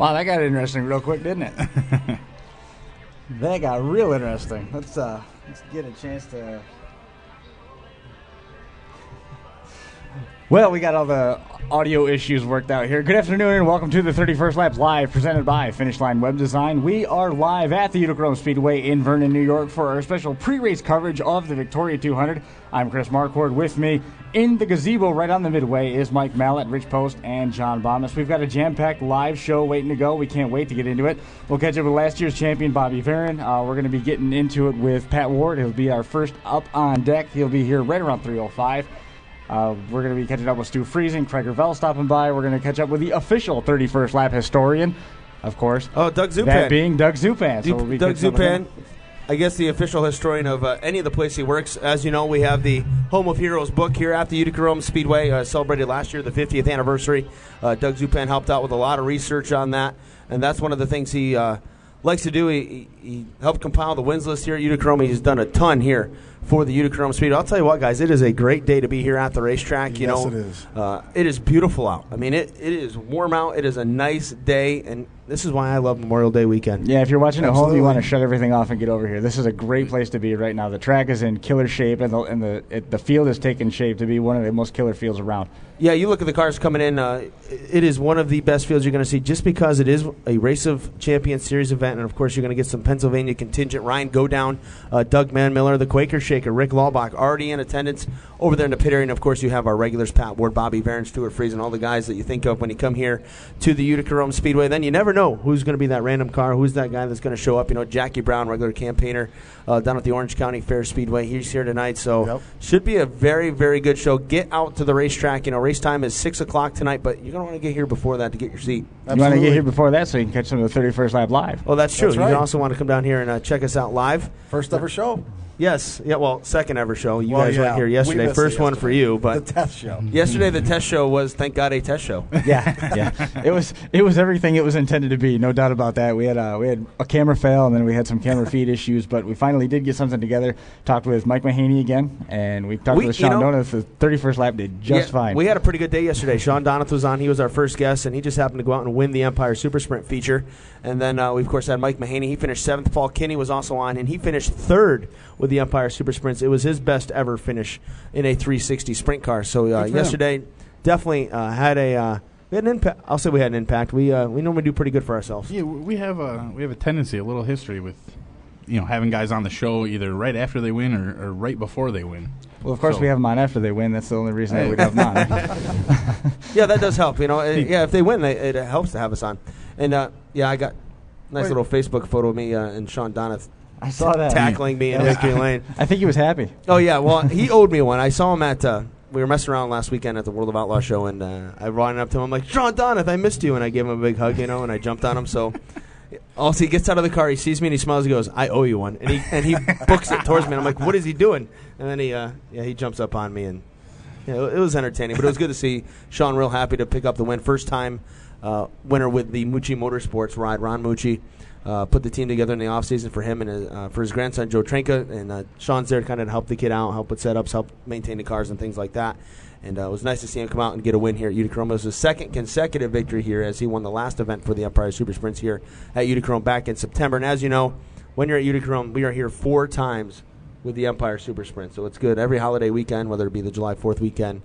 Wow, that got interesting real quick, didn't it? That got real interesting. Let's get a chance to... Well, we got all the audio issues worked out here. Good afternoon and welcome to the 31st Laps Live, presented by Finish Line Web Design. We are live at the Utica-Rome Speedway in Vernon, New York for our special pre-race coverage of the Victoria 200. I'm Chris Marquardt. With me in the gazebo right on the midway is Mike Mallett, Rich Post, and John Bomas. We've got a jam-packed live show waiting to go. We can't wait to get into it. We'll catch up with last year's champion, Bobby Varon. We're going to be getting into it with Pat Ward. He'll be our first up on deck. He'll be here right around 3:05. We're going to be catching up with Stu Friesen, Craig Ravel stopping by. We're going to catch up with the official 31st lap historian, of course. Oh, Doug Zupan. That being Doug Zupan. So we'll Doug Zupan, I guess the official historian of any of the place he works. As you know, we have the Home of Heroes book here at the Utica-Rome Speedway, celebrated last year, the 50th anniversary. Doug Zupan helped out with a lot of research on that, and that's one of the things he likes to do. He helped compile the wins list here at Utica-Rome. He's done a ton here for the Utica-Rome Speedway. I'll tell you what, guys, it is a great day to be here at the racetrack. You know, it is. It is beautiful out. I mean, it is warm out. It is a nice day, and this is why I love Memorial Day weekend. Yeah, if you're watching at home, you want to shut everything off and get over here. This is a great place to be right now. The track is in killer shape, and the field is taking shape to be one of the most killer fields around. Yeah, you look at the cars coming in. It is one of the best fields you're going to see just because it is a Race of Champions Series event. And, of course, you're going to get some Pennsylvania contingent. Ryan Godown, Doug Manmiller, the Quaker Shaker, Rick Laubach already in attendance over there in the pit area. And, of course, you have our regulars, Pat Ward, Bobby Varon, Stuart Friesen, all the guys that you think of when you come here to the Utica-Rome Speedway. Then you never know who's going to be that random car, who's that guy that's going to show up. You know, Jackie Brown, regular campaigner down at the Orange County Fair Speedway. He's here tonight. So should be a very, very good show. Get out to the racetrack. You know, race time is 6 o'clock tonight, but you're going to want to get here before that to get your seat. Absolutely. You want to get here before that so you can catch some of the 31st lap live. Oh, that's true. That's you right. also want to come down here and check us out live. First ever show. Yes. Yeah. Well, second ever show. You guys weren't here yesterday. First one for you, but the test show. Yesterday, the test show was, thank God, a test show. Yeah. It was everything it was intended to be. No doubt about that. We had a camera fail, and then we had some camera feed issues, but we finally did get something together. Talked with Mike Mahaney again, and we talked with Sean Donath. The 31st lap did just fine. We had a pretty good day yesterday. Sean Donath was on. He was our first guest, and he just happened to go out and win the Empire Super Sprint feature. And then we, of course, had Mike Mahaney. He finished 7th. Paul Kinney was also on, and he finished 3rd with the Empire Super Sprints. It was his best ever finish in a 360 sprint car. So yesterday definitely had an impact. I'll say we had an impact. We normally do pretty good for ourselves. Yeah, we have a tendency, a little history with having guys on the show either right after they win or right before they win. Well, of course, we have them on after they win. That's the only reason that we'd have them on. Yeah, that does help. If they win, it helps to have us on. And I got a nice little Facebook photo of me and Sean Donath. I saw that. Tackling me in victory lane. I think he was happy. Oh, yeah. Well, he owed me one. I saw him at we were messing around last weekend at the World of Outlaw show, and I ran up to him. I'm like, Sean Donath, I missed you. And I gave him a big hug, and I jumped on him. So also he gets out of the car, he sees me, and he smiles. He goes, I owe you one. And he books it towards me. And I'm like, what is he doing? And then he jumps up on me. And it was entertaining. But it was good to see Sean real happy to pick up the win. First time winner with the Mucci Motorsports ride. Ron Mucci put the team together in the offseason for him and for his grandson, Joe Trenka. And Sean's there kind of to help the kid out, help with setups, help maintain the cars and things like that. And it was nice to see him come out and get a win here at Utica-Rome. It was his second consecutive victory here as he won the last event for the Empire Super Sprints here at Utica-Rome back in September. And as you know, when you're at Utica-Rome, we are here 4 times with the Empire Super Sprint. So it's good every holiday weekend, whether it be the July 4th weekend,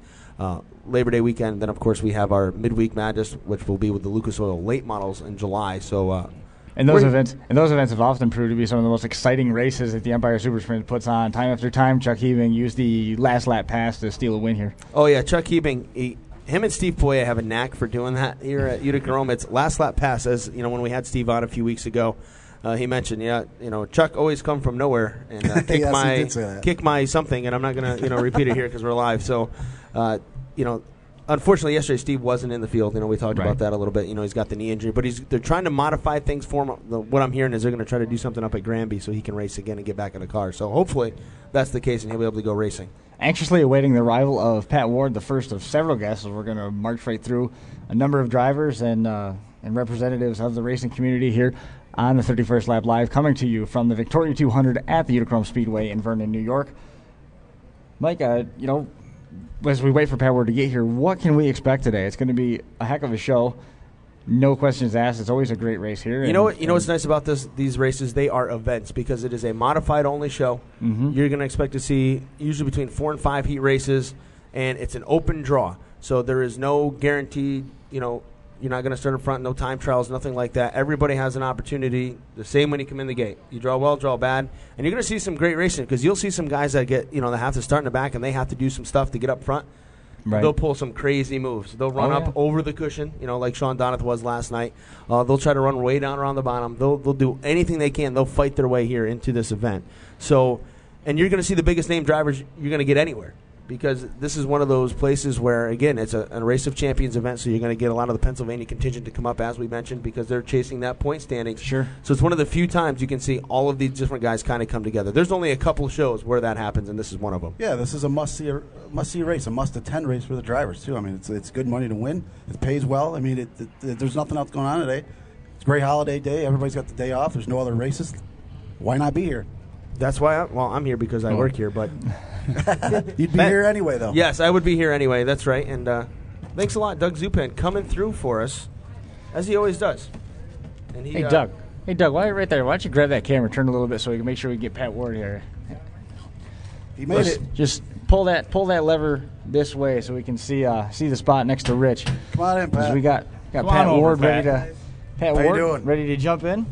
Labor Day weekend. Then, of course, we have our midweek madness, which will be with the Lucas Oil late models in July. So And those events have often proved to be some of the most exciting races that the Empire Super Sprint puts on. Time after time, Chuck Hebing used the last lap pass to steal a win here. Oh, yeah, Chuck Hebing, him and Steve Poya have a knack for doing that here at Utica-Rome. It's last lap pass, as when we had Steve on a few weeks ago. He mentioned, Chuck always come from nowhere and kick my something, and I'm not going to repeat it here because we're live. So, unfortunately, yesterday Steve wasn't in the field. We talked about that a little bit. He's got the knee injury, but they're trying to modify things for him. What I'm hearing is they're going to try to do something up at Granby so he can race again and get back in the car. So hopefully that's the case and he'll be able to go racing. Anxiously awaiting the arrival of Pat Ward, the first of several guests. We're going to march right through a number of drivers and representatives of the racing community here on the 31st Lap Live, coming to you from the Victoria 200 at the Utica-Rome Speedway in Vernon, New York. Mike, as we wait for Pat Ward to get here, what can we expect today? It's going to be a heck of a show. no questions asked. It's always a great race here. You know what's nice about these races? They are events because it is a modified only show. Mm-hmm. You're going to expect to see usually between 4 and 5 heat races, and it's an open draw. So there is no guaranteed, you're not going to start up front, no time trials, nothing like that. Everybody has an opportunity, the same when you come in the gate. You draw well, draw bad, and you're going to see some great racing because you'll see some guys that get, they have to start in the back and they have to do some stuff to get up front. Right. They'll pull some crazy moves. They'll run up over the cushion, like Sean Donath was last night. They'll try to run way down around the bottom. They'll do anything they can. They'll fight their way here into this event. So, and you're going to see the biggest name drivers you're going to get anywhere. Because this is one of those places where, again, it's a race of champions event, so you're going to get a lot of the Pennsylvania contingent to come up, as we mentioned, because they're chasing that point standings. Sure. So it's one of the few times you can see all of these different guys kind of come together. There's only a couple of shows where that happens, and this is one of them. Yeah, this is a must-see race, a must-attend race for the drivers, too. I mean, it's good money to win. It pays well. I mean, there's nothing else going on today. It's a great holiday day. Everybody's got the day off. There's no other races. Why not be here? That's why I'm here because I work here, but... You'd be here anyway, though. Yes, I would be here anyway. That's right. And thanks a lot, Doug Zupan, coming through for us, as he always does. And Hey, Doug. Hey, Doug, while you're right there, why don't you grab that camera, turn a little bit so we can make sure we get Pat Ward here. He made it. Just pull that lever this way so we can see the spot next to Rich. Come on in, Pat. We got Come Pat on Ward over, ready Pat. to. Pat How you Ward doing? ready to jump in.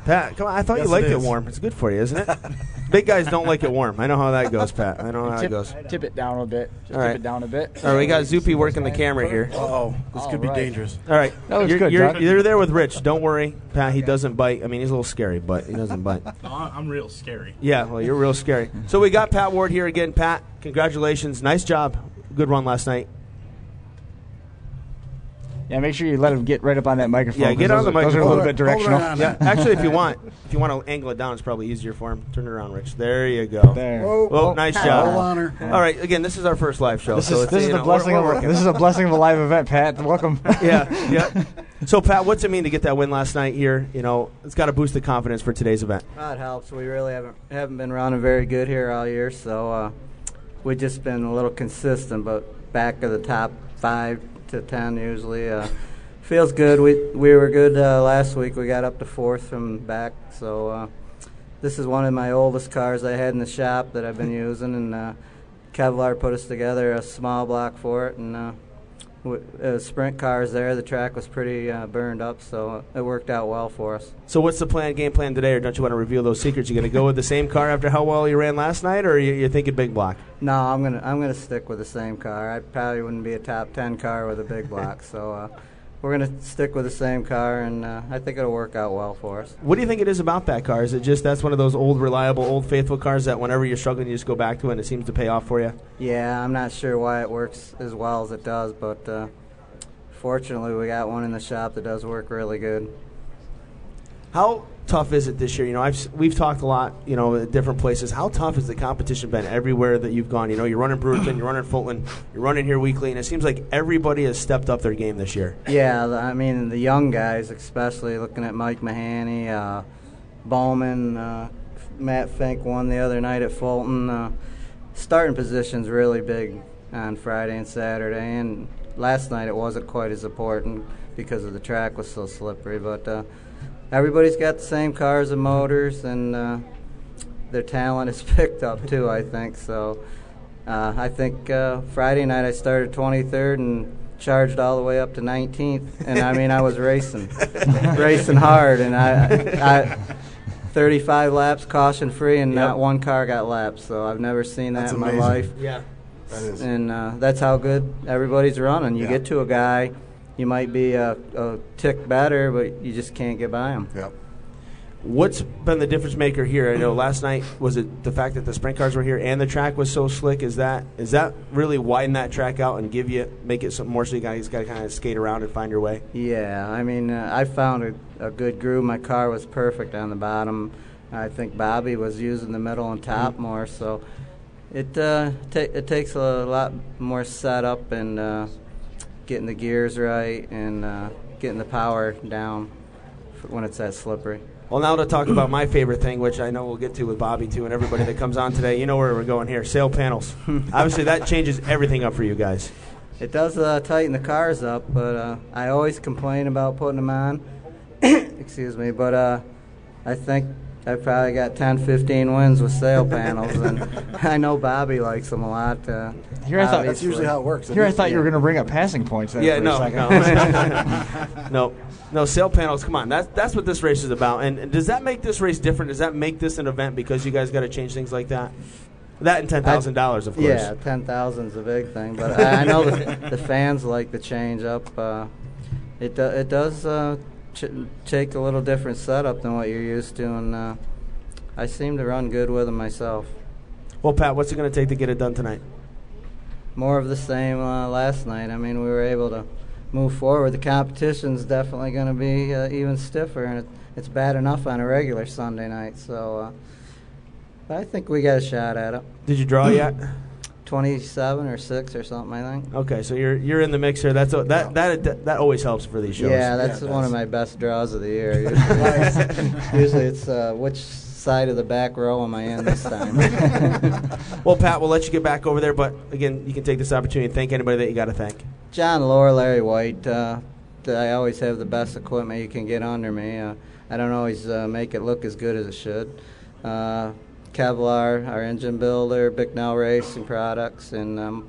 Pat, come on. I thought Yes, you liked it it is. warm. It's good for you, isn't it? Big guys don't like it warm. I know how that goes, Pat. I know how that goes. Tip it down a bit. Just All right. tip it down a bit. All right, we got Zoopy working the camera here. Uh-oh. This could be All right. dangerous. All right. That was good, Doug. You're there with Rich. Don't worry, Pat. He doesn't bite. I mean, he's a little scary, but he doesn't bite. I'm real scary. Yeah, well, you're real scary. So we got Pat Ward here again. Pat, congratulations. Nice job. Good run last night. Yeah, make sure you let him get right up on that microphone. Yeah, get 'cause on the those are a microphone. little bit directional. Hold it on. Yeah, actually, if you want to angle it down, it's probably easier for him. Turn it around, Rich. There you go. There. Well, nice job. All honor. All right, again, this is our first live show. This so is it's, this is you the know, blessing we're of working. this is a blessing of a live event, Pat. Welcome. Yeah. So, Pat, what's it mean to get that win last night here? It's got to boost the confidence for today's event. It helps. We really haven't been running very good here all year, so we've just been a little consistent, but back of the top 5 to 10 usually. Feels good. We were good last week. We got up to 4th from back, so this is one of my oldest cars I had in the shop that I've been using, and Kevlar put us together a small block for it, and sprint cars there. The track was pretty burned up, so it worked out well for us. So what's the game plan today, or don't you want to reveal those secrets? You going to go with the same car after how well you ran last night, or you're thinking big block? No, I'm gonna stick with the same car. I probably wouldn't be a top 10 car with a big block, so we're going to stick with the same car, and I think it'll work out well for us. What do you think it is about that car? Is it just that's one of those old, reliable, old, faithful cars that whenever you're struggling, you just go back to it and it seems to pay off for you? Yeah, I'm not sure why it works as well as it does, but fortunately we got one in the shop that does work really good. How tough is it this year? We've talked a lot, at different places. How tough has the competition been everywhere that you've gone? You're running Brewerton, you're running Fulton, you're running here weekly, and it seems like everybody has stepped up their game this year. Yeah, I mean, the young guys, especially looking at Mike Mahoney, Bowman, Matt Fink won the other night at Fulton. Starting position's really big on Friday and Saturday, and last night it wasn't quite as important because the track was so slippery, but everybody's got the same cars and motors, and their talent is picked up too, I think. So I think Friday night I started 23rd and charged all the way up to 19th, and I mean I was racing hard, and I 35 laps caution free, and not one car got lapped. So I've never seen that That's in my amazing. life. Yeah. That is. And that's how good everybody's running. You Yeah. get to a guy, you might be a tick better, but you just can't get by him. Yep. What's been the difference maker here? I know last night was it the fact that the sprint cars were here and the track was so slick. Is that really widen that track out and make it some more so you guys got to kind of skate around and find your way? Yeah, I mean, I found a good groove. My car was perfect on the bottom. I think Bobby was using the middle and top more, so it takes a lot more setup and getting the gears right and getting the power down when it's that slippery. Well, now to talk about my favorite thing, which I know we'll get to with Bobby, too, and everybody that comes on today. You know where we're going here, sail panels. Obviously, that changes everything up for you guys. It does tighten the cars up, but I always complain about putting them on. Excuse me, but I think I probably got 10, 15 wins with sail panels, and I know Bobby likes them a lot. Here I thought That's usually how it works. Here I thought you were going to bring up passing points. There for a second. No, sail panels. Come on, that's what this race is about. And does that make this race different? Does that make this an event because you guys got to change things like that? That and $10,000, of course. Yeah, 10,000 is a big thing, but I know the fans like the change up. It does take a little different setup than what you're used to, and I seem to run good with them myself. Well, Pat, what's it going to take to get it done tonight? More of the same last night. I mean, we were able to move forward. The competition's definitely going to be even stiffer, and it's bad enough on a regular Sunday night. So, but I think we got a shot at it. Did you draw yet? 27 or 6 or something, I think. Okay, so you're in the mix here. That always helps for these shows. Yeah, that's one of my best draws of the year. Usually it's which side of the back row am I in this time? Well, Pat, we'll let you get back over there, but again, you can take this opportunity and thank anybody that you got to thank. John Lohr, Larry White. I always have the best equipment you can get under me. I don't always make it look as good as it should. Kevlar, our engine builder, Bicknell Racing Products, and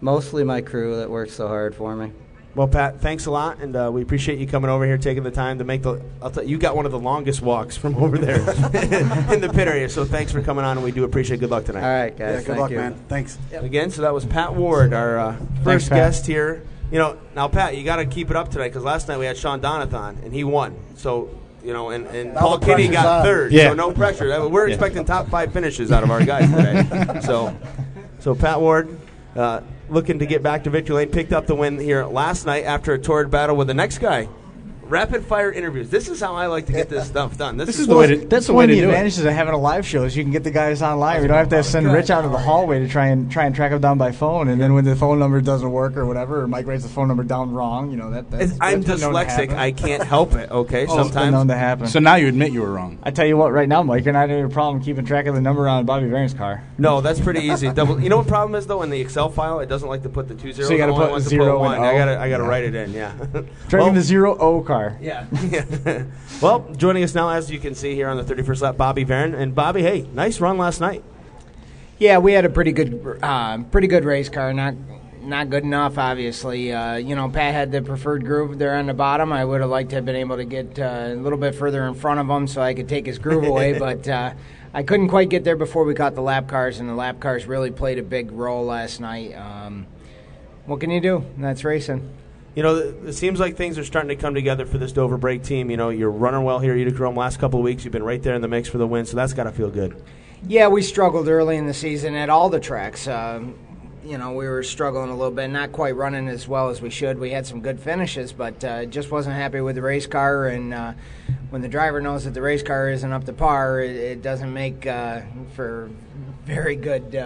mostly my crew that works so hard for me. Well, Pat, thanks a lot, and we appreciate you coming over here, taking the time to make you got one of the longest walks from over there in the pit area, so thanks for coming on, and we do appreciate it. Good luck tonight. All right, guys. Yeah, good luck, man. Thanks. Yep. Again, so that was Pat Ward, our first guest here. Now, Pat, you got to keep it up tonight, because last night we had Sean Donathon, and he won. So, and Paul Kinney got third, so no pressure. We're expecting top 5 finishes out of our guys today. So Pat Ward, looking to get back to victory lane, picked up the win here last night after a torrid battle with the next guy. Rapid fire interviews. This is how I like to get this stuff done. This is the way to. That's the way to do it. One of the advantages of having a live show is you can get the guys on live. You don't have to send Rich out to the hallway to try and track them down by phone. And then when the phone number doesn't work or whatever, or Mike writes the phone number down wrong, that's I'm dyslexic. I can't help it. Okay, sometimes it's been known to happen. So now you admit you were wrong. I tell you what, right now, Mike, you're not having a problem keeping track of the number on Bobby Varen's car. No, that's pretty easy. You know what the problem is though? In the Excel file, it doesn't like to put the 2 zeros. So you got to put 0 1. and O. I got to write it in. Yeah. Driving the 0-0 car. Yeah. Well, joining us now, as you can see here on the 31st lap, Bobby Varen. And Bobby, hey, nice run last night. Yeah, we had a pretty good race car. Not good enough, obviously. Pat had the preferred groove there on the bottom. I would have liked to have been able to get a little bit further in front of him so I could take his groove away, but I couldn't quite get there before we caught the lap cars, and the lap cars really played a big role last night. What can you do? That's racing. It seems like things are starting to come together for this Dover Brake team. You're running well here at Utica-Rome. Last couple of weeks, you've been right there in the mix for the win, so that's got to feel good. Yeah, we struggled early in the season at all the tracks. We were struggling a little bit, not quite running as well as we should. We had some good finishes, but just wasn't happy with the race car. And when the driver knows that the race car isn't up to par, it doesn't make for very good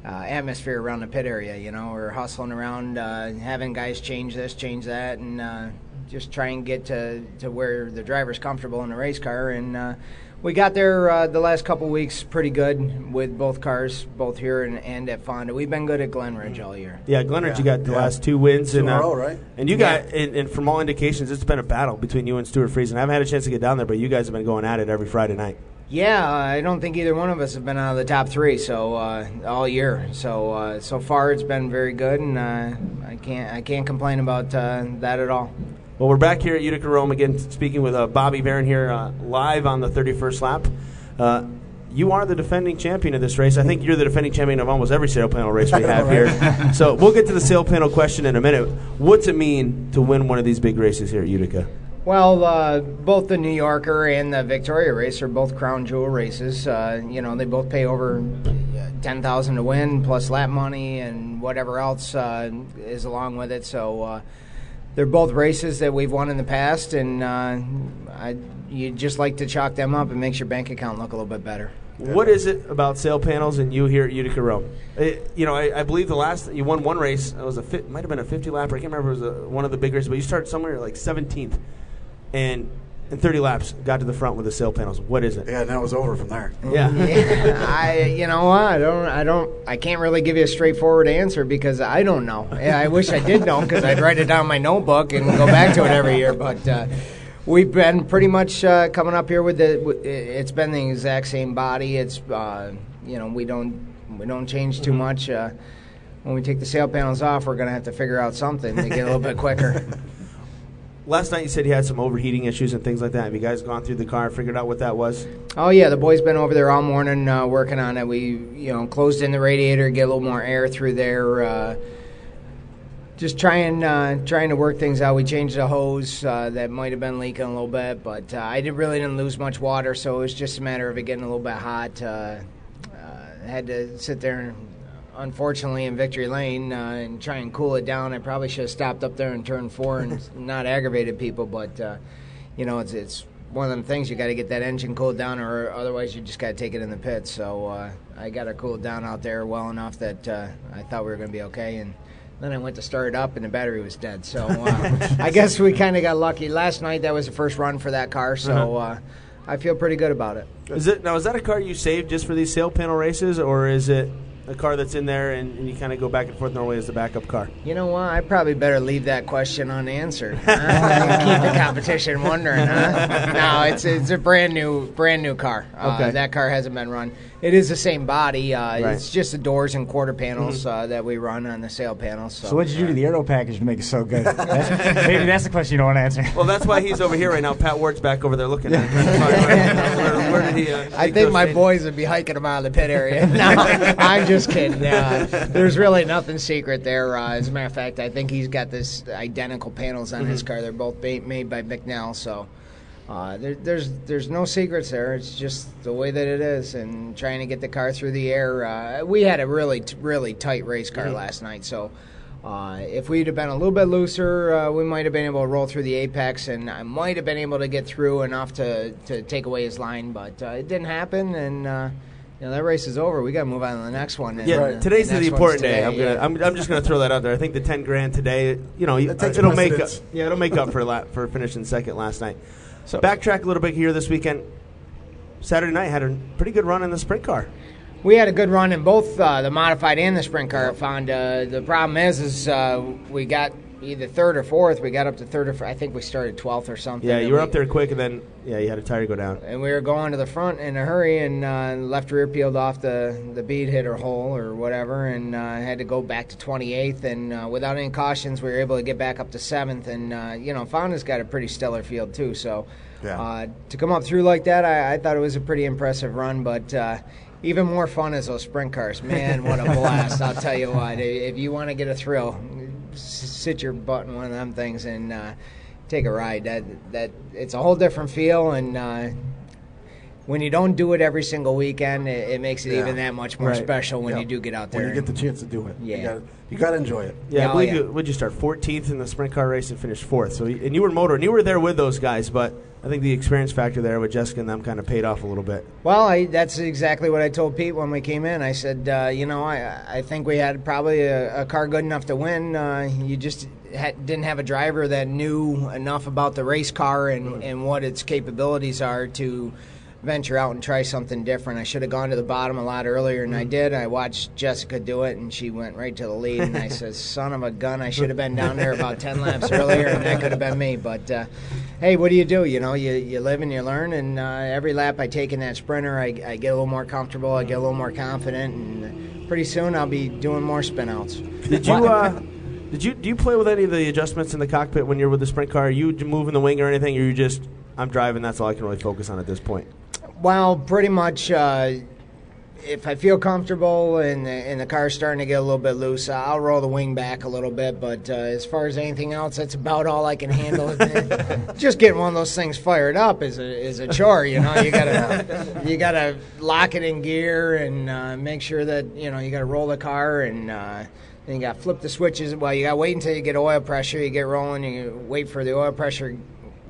atmosphere around the pit area. We're hustling around, having guys change this, change that, and just try and get to where the driver's comfortable in the race car. And we got there the last couple weeks pretty good with both cars, both here and at Fonda. We've been good at Glenridge all year. Yeah, Glenridge, you got the last 2 wins. 2 in a row, right? And you got, and from all indications, it's been a battle between you and Stuart Friesen. I haven't had a chance to get down there, but you guys have been going at it every Friday night. Yeah, I don't think either one of us have been out of the top 3 all year. So far it's been very good, and I can't complain about that at all. Well, we're back here at Utica-Rome again, speaking with Bobby Varen here live on the 31st lap. You are the defending champion of this race. I think you're the defending champion of almost every sail panel race we have here. So we'll get to the sail panel question in a minute. What's it mean to win one of these big races here at Utica? Well, both the New Yorker and the Victoria race are both crown jewel races. They both pay over $10,000 to win, plus lap money and whatever else is along with it. So they're both races that we've won in the past, and you just like to chalk them up. It makes your bank account look a little bit better. What is it about sail panels and you here at Utica-Rome? I believe the last you won one race. It was might have been a 50 lapper. I can't remember. It was one of the big races, but you started somewhere like 17th. And in 30 laps, got to the front with the sail panels. What is it? Yeah, and that was over from there. Yeah. You know what? I can't really give you a straightforward answer because I don't know. I wish I did know because I'd write it down in my notebook and go back to it every year. But we've been pretty much coming up here with it's been the exact same body. It's we don't change too much. When we take the sail panels off, we're going to have to figure out something to get a little bit quicker. Last night you said you had some overheating issues and things like that. Have you guys gone through the car and figured out what that was? Oh, yeah. The boys been over there all morning working on it. We, closed in the radiator, get a little more air through there. Just trying to work things out. We changed the hose that might have been leaking a little bit, but I really didn't lose much water, so it was just a matter of it getting a little bit hot. Had to sit there, unfortunately, in Victory Lane and try and cool it down. I probably should have stopped up there in turn 4 and not aggravated people, but it's one of them things. You got to get that engine cooled down, or otherwise you just got to take it in the pit. So I got it cooled down out there well enough that I thought we were going to be okay. And then I went to start it up, and the battery was dead. So I guess we kind of got lucky. Last night, that was the first run for that car, so I feel pretty good about it. Is that a car you saved just for these sail panel races, or is it a car that's in there and you kind of go back and forth normally as the backup car? You know what? I probably better leave that question unanswered. Keep the competition wondering, huh? No, it's a brand new car. Okay. That car hasn't been run. It is the same body. It's just the doors and quarter panels that we run on the sail panels. So what did you do to the aero package to make it so good? Maybe that's the question you don't want to answer. Well, that's why he's over here right now. Pat Ward's back over there looking at it. Where did he? I think my boys would be hiking him out of the pit area. No, I'm just kidding. There's really nothing secret there. As a matter of fact, I think he's got this identical panels on his car. They're both made by McNell, so there's no secrets there. It's just the way that it is, and trying to get the car through the air. We had a really tight race car last night, so if we'd have been a little bit looser, we might have been able to roll through the apex, and I might have been able to get through enough to take away his line, but it didn't happen, and that race is over. We got to move on to the next one. Today's the important day. I'm just gonna throw that out there. I think the $10,000 today, it'll make up. Yeah, it'll make up for finishing second last night. So backtrack a little bit here this weekend. Saturday night had a pretty good run in the sprint car. We had a good run in both the modified and the sprint car at Fonda. The problem is we got either third or fourth. We got up to third or fourth. I think we started 12th or something. Yeah, you were up there quick, and then you had a tire go down. And we were going to the front in a hurry, and left rear peeled off the bead hitter hole or whatever, and had to go back to 28th. And without any cautions, we were able to get back up to 7th. And Fonda's got a pretty stellar field too. So to come up through like that, I thought it was a pretty impressive run. But even more fun is those sprint cars. Man, what a blast! I'll tell you what. If you want to get a thrill, sit your butt in one of them things and take a ride. That it's a whole different feel, and when you don't do it every single weekend, it makes it even that much more special when you do get out there. When you get the chance to do it, you got to enjoy it. Yeah, I believe would you start 14th in the sprint car race and finish 4th? So and you were motor, and you were there with those guys, but I think the experience factor there with Jessica and them kind of paid off a little bit. Well, that's exactly what I told Pete when we came in. I said, I think we had probably a car good enough to win. You just didn't have a driver that knew enough about the race car and what its capabilities are to venture out and try something different. I should have gone to the bottom a lot earlier, and I did. I watched Jessica do it, and she went right to the lead, and I said, son of a gun, I should have been down there about 10 laps earlier, and that could have been me. But, hey, what do? You live and you learn, and every lap I take in that sprinter, I get a little more comfortable, I get a little more confident, and pretty soon I'll be doing more spin-outs. Do you play with any of the adjustments in the cockpit when you're with the sprint car? Are you moving the wing or anything, or are you just, I'm driving, that's all I can really focus on at this point? Well, pretty much if I feel comfortable and the car's starting to get a little bit loose, I'll roll the wing back a little bit. But as far as anything else, that's about all I can handle. Just getting one of those things fired up is a chore. You gotta lock it in gear and make sure that you gotta roll the car and then you gotta flip the switches. Well, you gotta wait until you get oil pressure. You get rolling. You wait for the oil pressure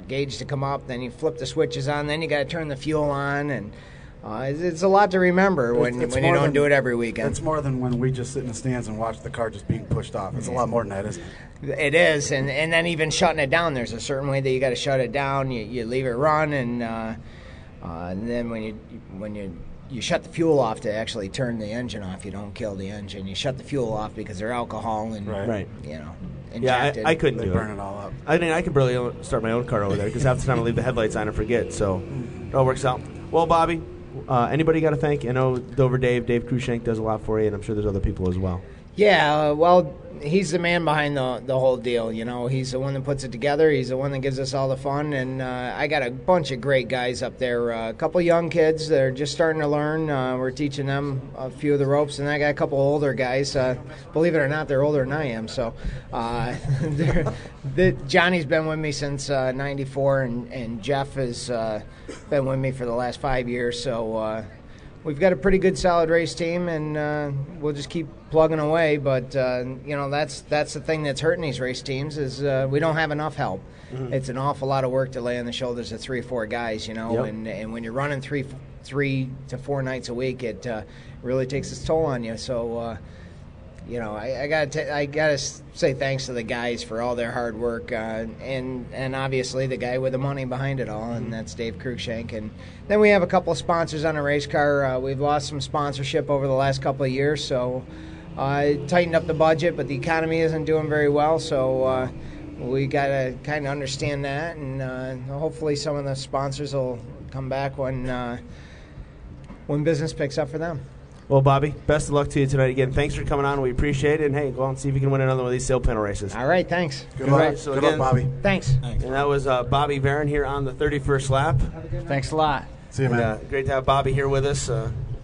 gauge to come up, then you flip the switches on, then you got to turn the fuel on, and It's a lot to remember when you don't do it every weekend. It's more than when we just sit in the stands and watch the car just being pushed off. It's a lot more than that, isn't it? It is, and then even shutting it down, there's a certain way that you got to shut it down. You leave it run, and then when you shut the fuel off to actually turn the engine off, you don't kill the engine. You shut the fuel off because they're alcohol and injected. I couldn't They do burn it. it all up. I mean, I can barely start my own car over there because half the time I leave the headlights on and forget. So it all works out. Well, Bobby, anybody got to thank? I know Dover Dave Cruikshank does a lot for you, and I'm sure there's other people as well. Yeah, well, he's the man behind the whole deal. He's the one that puts it together. He's the one that gives us all the fun. And I got a bunch of great guys up there. A couple young kids that are just starting to learn. We're teaching them a few of the ropes. And I got a couple older guys. Believe it or not, they're older than I am. So Johnny's been with me since '94, and Jeff has been with me for the last 5 years. So we've got a pretty good, solid race team, and we'll just keep plugging away. But that's the thing that's hurting these race teams is we don't have enough help. Mm-hmm. It's an awful lot of work to lay on the shoulders of 3 or 4 guys, Yep. And when you're running 3 to 4 nights a week, it really takes its toll on you. So I gotta say thanks to the guys for all their hard work, and obviously the guy with the money behind it all, and that's Dave Cruikshank. And then we have a couple of sponsors on the race car. We've lost some sponsorship over the last couple of years, so tightened up the budget, but the economy isn't doing very well, so we gotta kind of understand that, and hopefully some of the sponsors will come back when business picks up for them. Well, Bobby, best of luck to you tonight again. Thanks for coming on. We appreciate it. And, hey, go out and see if you can win another one of these sail panel races. All right, thanks. Good luck. Right, so Good again, luck, Bobby. Thanks. And that was Bobby Varon here on the 31st lap. Thanks a lot. See you, man. Great to have Bobby here with us.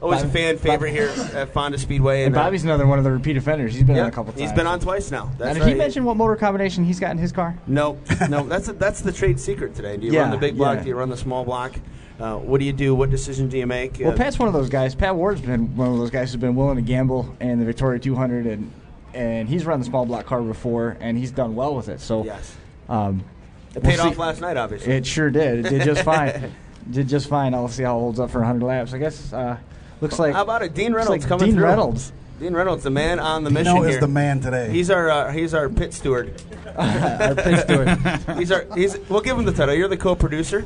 Always a fan favorite here at Fonda Speedway. And Bobby's another one of the repeat offenders. He's been on a couple times. He's been on twice now. Now, did he mention what motor combination he's got in his car? No. That's the trade secret today. Do you run the big block? Do you run the small block? What do you do? What decision do you make? Well, Pat's one of those guys. Pat Ward's been one of those guys who's been willing to gamble in the Victoria 200, and he's run the small block car before, and he's done well with it. So yes, it paid off last night, obviously. It sure did. It did just fine. Did just fine. I'll see how it holds up for 100 laps. I guess looks like. How about it? Dean Reynolds like coming Dean through. Reynolds. Dean Reynolds, the man on the mission Dino here. is the man today. He's our pit steward. Our pit steward. We'll give him the title. You're the co-producer.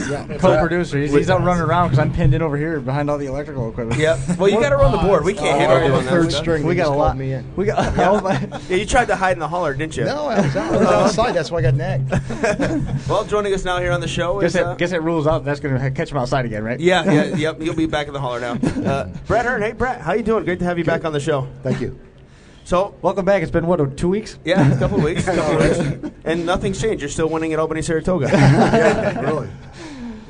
Yeah, co-producer. He's out running around because I'm pinned in over here behind all the electrical equipment. Yeah. Well, you got to run the board. We can't handle doing that third stuff. string. We got a lot. Me in. We got. Yeah, you tried to hide in the holler, didn't you? No, I was outside. That's why I got nagged. Well, joining us now here on the show is. Guess that rules out. That's going to catch him outside again, right? Yeah. Yep. You'll be back in the holler now. Brett Hearn. Hey, Brett. How you doing? Great to have you back on the show. Thank you. So, welcome back. It's been, 2 weeks? Yeah, a couple of weeks. And nothing's changed. You're still winning at Albany, Saratoga. Yeah, really.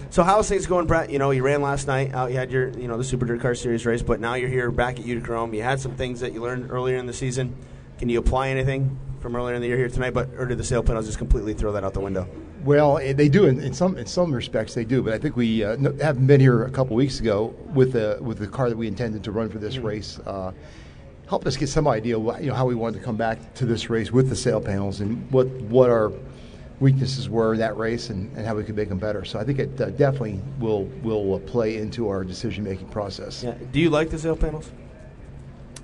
So how's things going, Brett? You ran last night out. You had your, the Super Dirt Car Series race, but now you're here back at Utica-Rome. You had some things that you learned earlier in the season. Can you apply anything from earlier in the year here tonight, or did the sail panels just completely throw that out the window? Well, they do in some respects they do, but I think we haven't been here a couple weeks ago with the car that we intended to run for this race. Helped us get some idea, how we wanted to come back to this race with the sail panels and what our weaknesses were in that race and how we could make them better. So I think it definitely will play into our decision-making process. Yeah. Do you like the sail panels?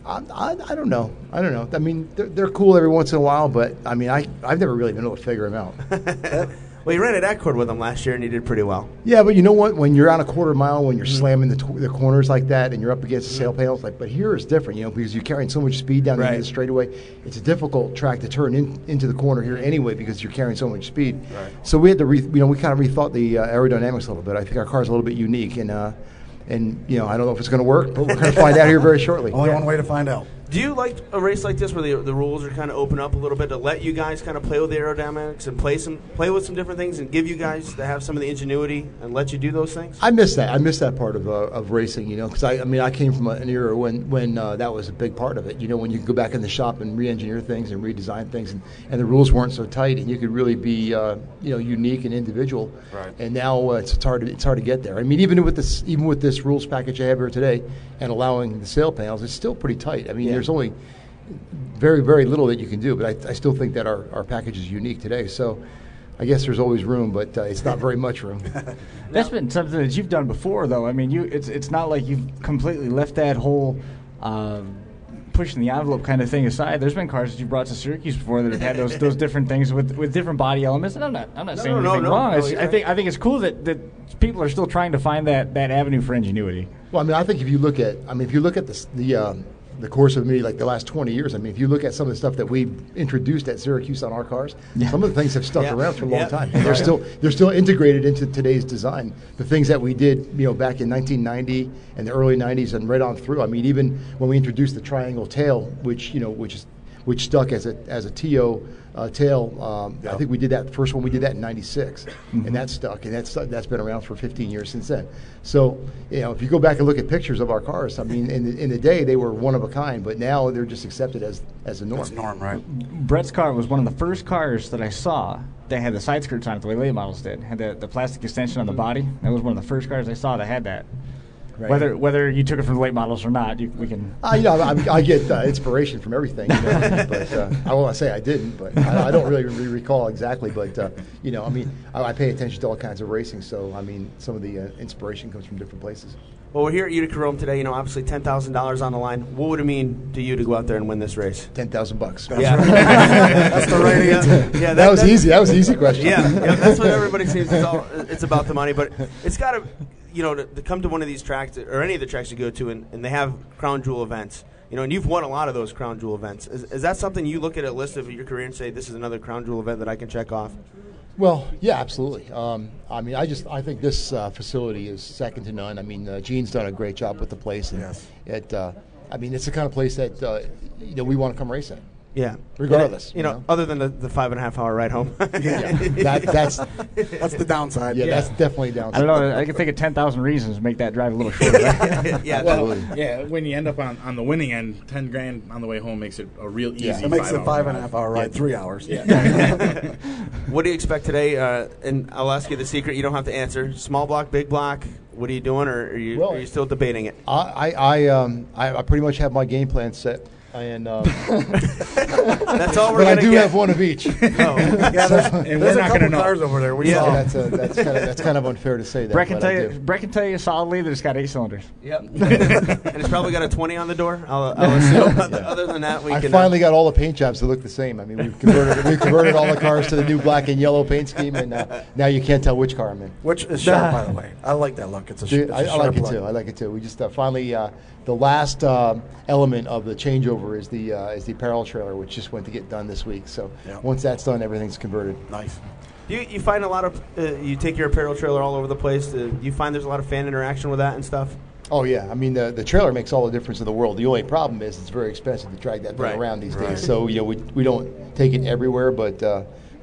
I don't know. I mean, they're cool every once in a while, but I mean, I've never really been able to figure them out. Well, you ran at Accord with them last year, and you did pretty well. Yeah, but you know what? When you're on a quarter mile, when you're slamming the corners like that, and you're up against the sail panels, but here it's different, because you're carrying so much speed down the straightaway. It's a difficult track to turn into the corner here anyway because you're carrying so much speed. Right. So we had to, we kind of rethought the aerodynamics a little bit. I think our car's a little bit unique, and I don't know if it's going to work, but we're going to find out here very shortly. Only one way to find out. Do you like a race like this where the rules are kind of open up a little bit to let you guys kind of play with the aerodynamics and play with some different things and give you guys to have some of the ingenuity and let you do those things? I miss that. I miss that part of racing, because I came from an era when that was a big part of it. When you could go back in the shop and re-engineer things and redesign things, and the rules weren't so tight, and you could really be unique and individual. Right. And now it's hard to get there. I mean, even with this rules package I have here today, and allowing the sail panels, it's still pretty tight. I mean, there's only very, very little that you can do, but I still think that our package is unique today. So I guess there's always room, but it's not very much room. That's been something that you've done before, though. I mean, it's not like you've completely left that whole pushing the envelope kind of thing aside. There's been cars that you brought to Syracuse before that have had those different things with different body elements, and I'm not saying anything wrong. I think it's cool that people are still trying to find that avenue for ingenuity. Well, I mean, I think if you look at the course of maybe like the last 20 years, I mean, if you look at some of the stuff that we introduced at Syracuse on our cars, some of the things have stuck around for a long time. And they're still integrated into today's design. The things that we did, back in 1990 and the early 90s and right on through. I mean, even when we introduced the triangle tail, which stuck as a TO tail. I think we did that. The first one we did that in '96, and that stuck, and that's been around for 15 years since then. So, if you go back and look at pictures of our cars, I mean, in the day they were one of a kind, but now they're just accepted as a norm. That's norm, right? Brett's car was one of the first cars that I saw that had the side skirts on it, the way late models did. Had the plastic extension on the body. That was one of the first cars I saw that had that. Right. Whether you took it from the late models or not, we can. I get inspiration from everything, but I won't say I didn't, but I don't really recall exactly. But I pay attention to all kinds of racing, so I mean, some of the inspiration comes from different places. Well, we're here at Utica-Rome today. Obviously $10,000 on the line. What would it mean to you to go out there and win this race? $10,000. Yeah, that's the right answer. Yeah, that was easy. That was an easy question. Yeah, that's what everybody seems. It's about the money, but it's got to. To come to one of these tracks or any of the tracks you go to, and they have crown jewel events, and you've won a lot of those crown jewel events. Is that something you look at a list of your career and say, this is another crown jewel event that I can check off? Well, yeah, absolutely. I mean, I think this facility is second to none. I mean, Gene's done a great job with the place. And yes. I mean, it's the kind of place that we want to come race at. Yeah, regardless. Other than the 5.5 hour ride home. That's the downside. Yeah, that's definitely a downside. I don't know. I can think of 10,000 reasons to make that drive a little shorter. Yeah, well, when you end up on the winning end, $10,000 on the way home makes it a real easy. It makes the 5.5 hour ride 3 hours. Yeah. What do you expect today? And I'll ask you the secret. You don't have to answer. Small block, big block. What are you doing, or are you still debating it? I pretty much have my game plan set. And that's all we're but I do get. have one of each. And we're not going to know. Cars over there. That's kind of unfair to say that. Brett can tell you solidly that it's got 8 cylinders. Yep. And it's probably got a 20 on the door. I'll assume. Other than that, I finally got all the paint jobs to look the same. I mean, we've converted all the cars to the new black and yellow paint scheme, and now you can't tell which car I'm in. Which is sharp, by the way. I like that look. I like it too. I like it too. We just finally. The last element of the changeover is the apparel trailer, which just went to get done this week. So once that's done, everything's converted. Nice. You find a lot of you take your apparel trailer all over the place. Do you find there's a lot of fan interaction with that and stuff? Oh yeah, I mean the trailer makes all the difference in the world. The only problem is it's very expensive to drag that thing around these days. So we don't take it everywhere, but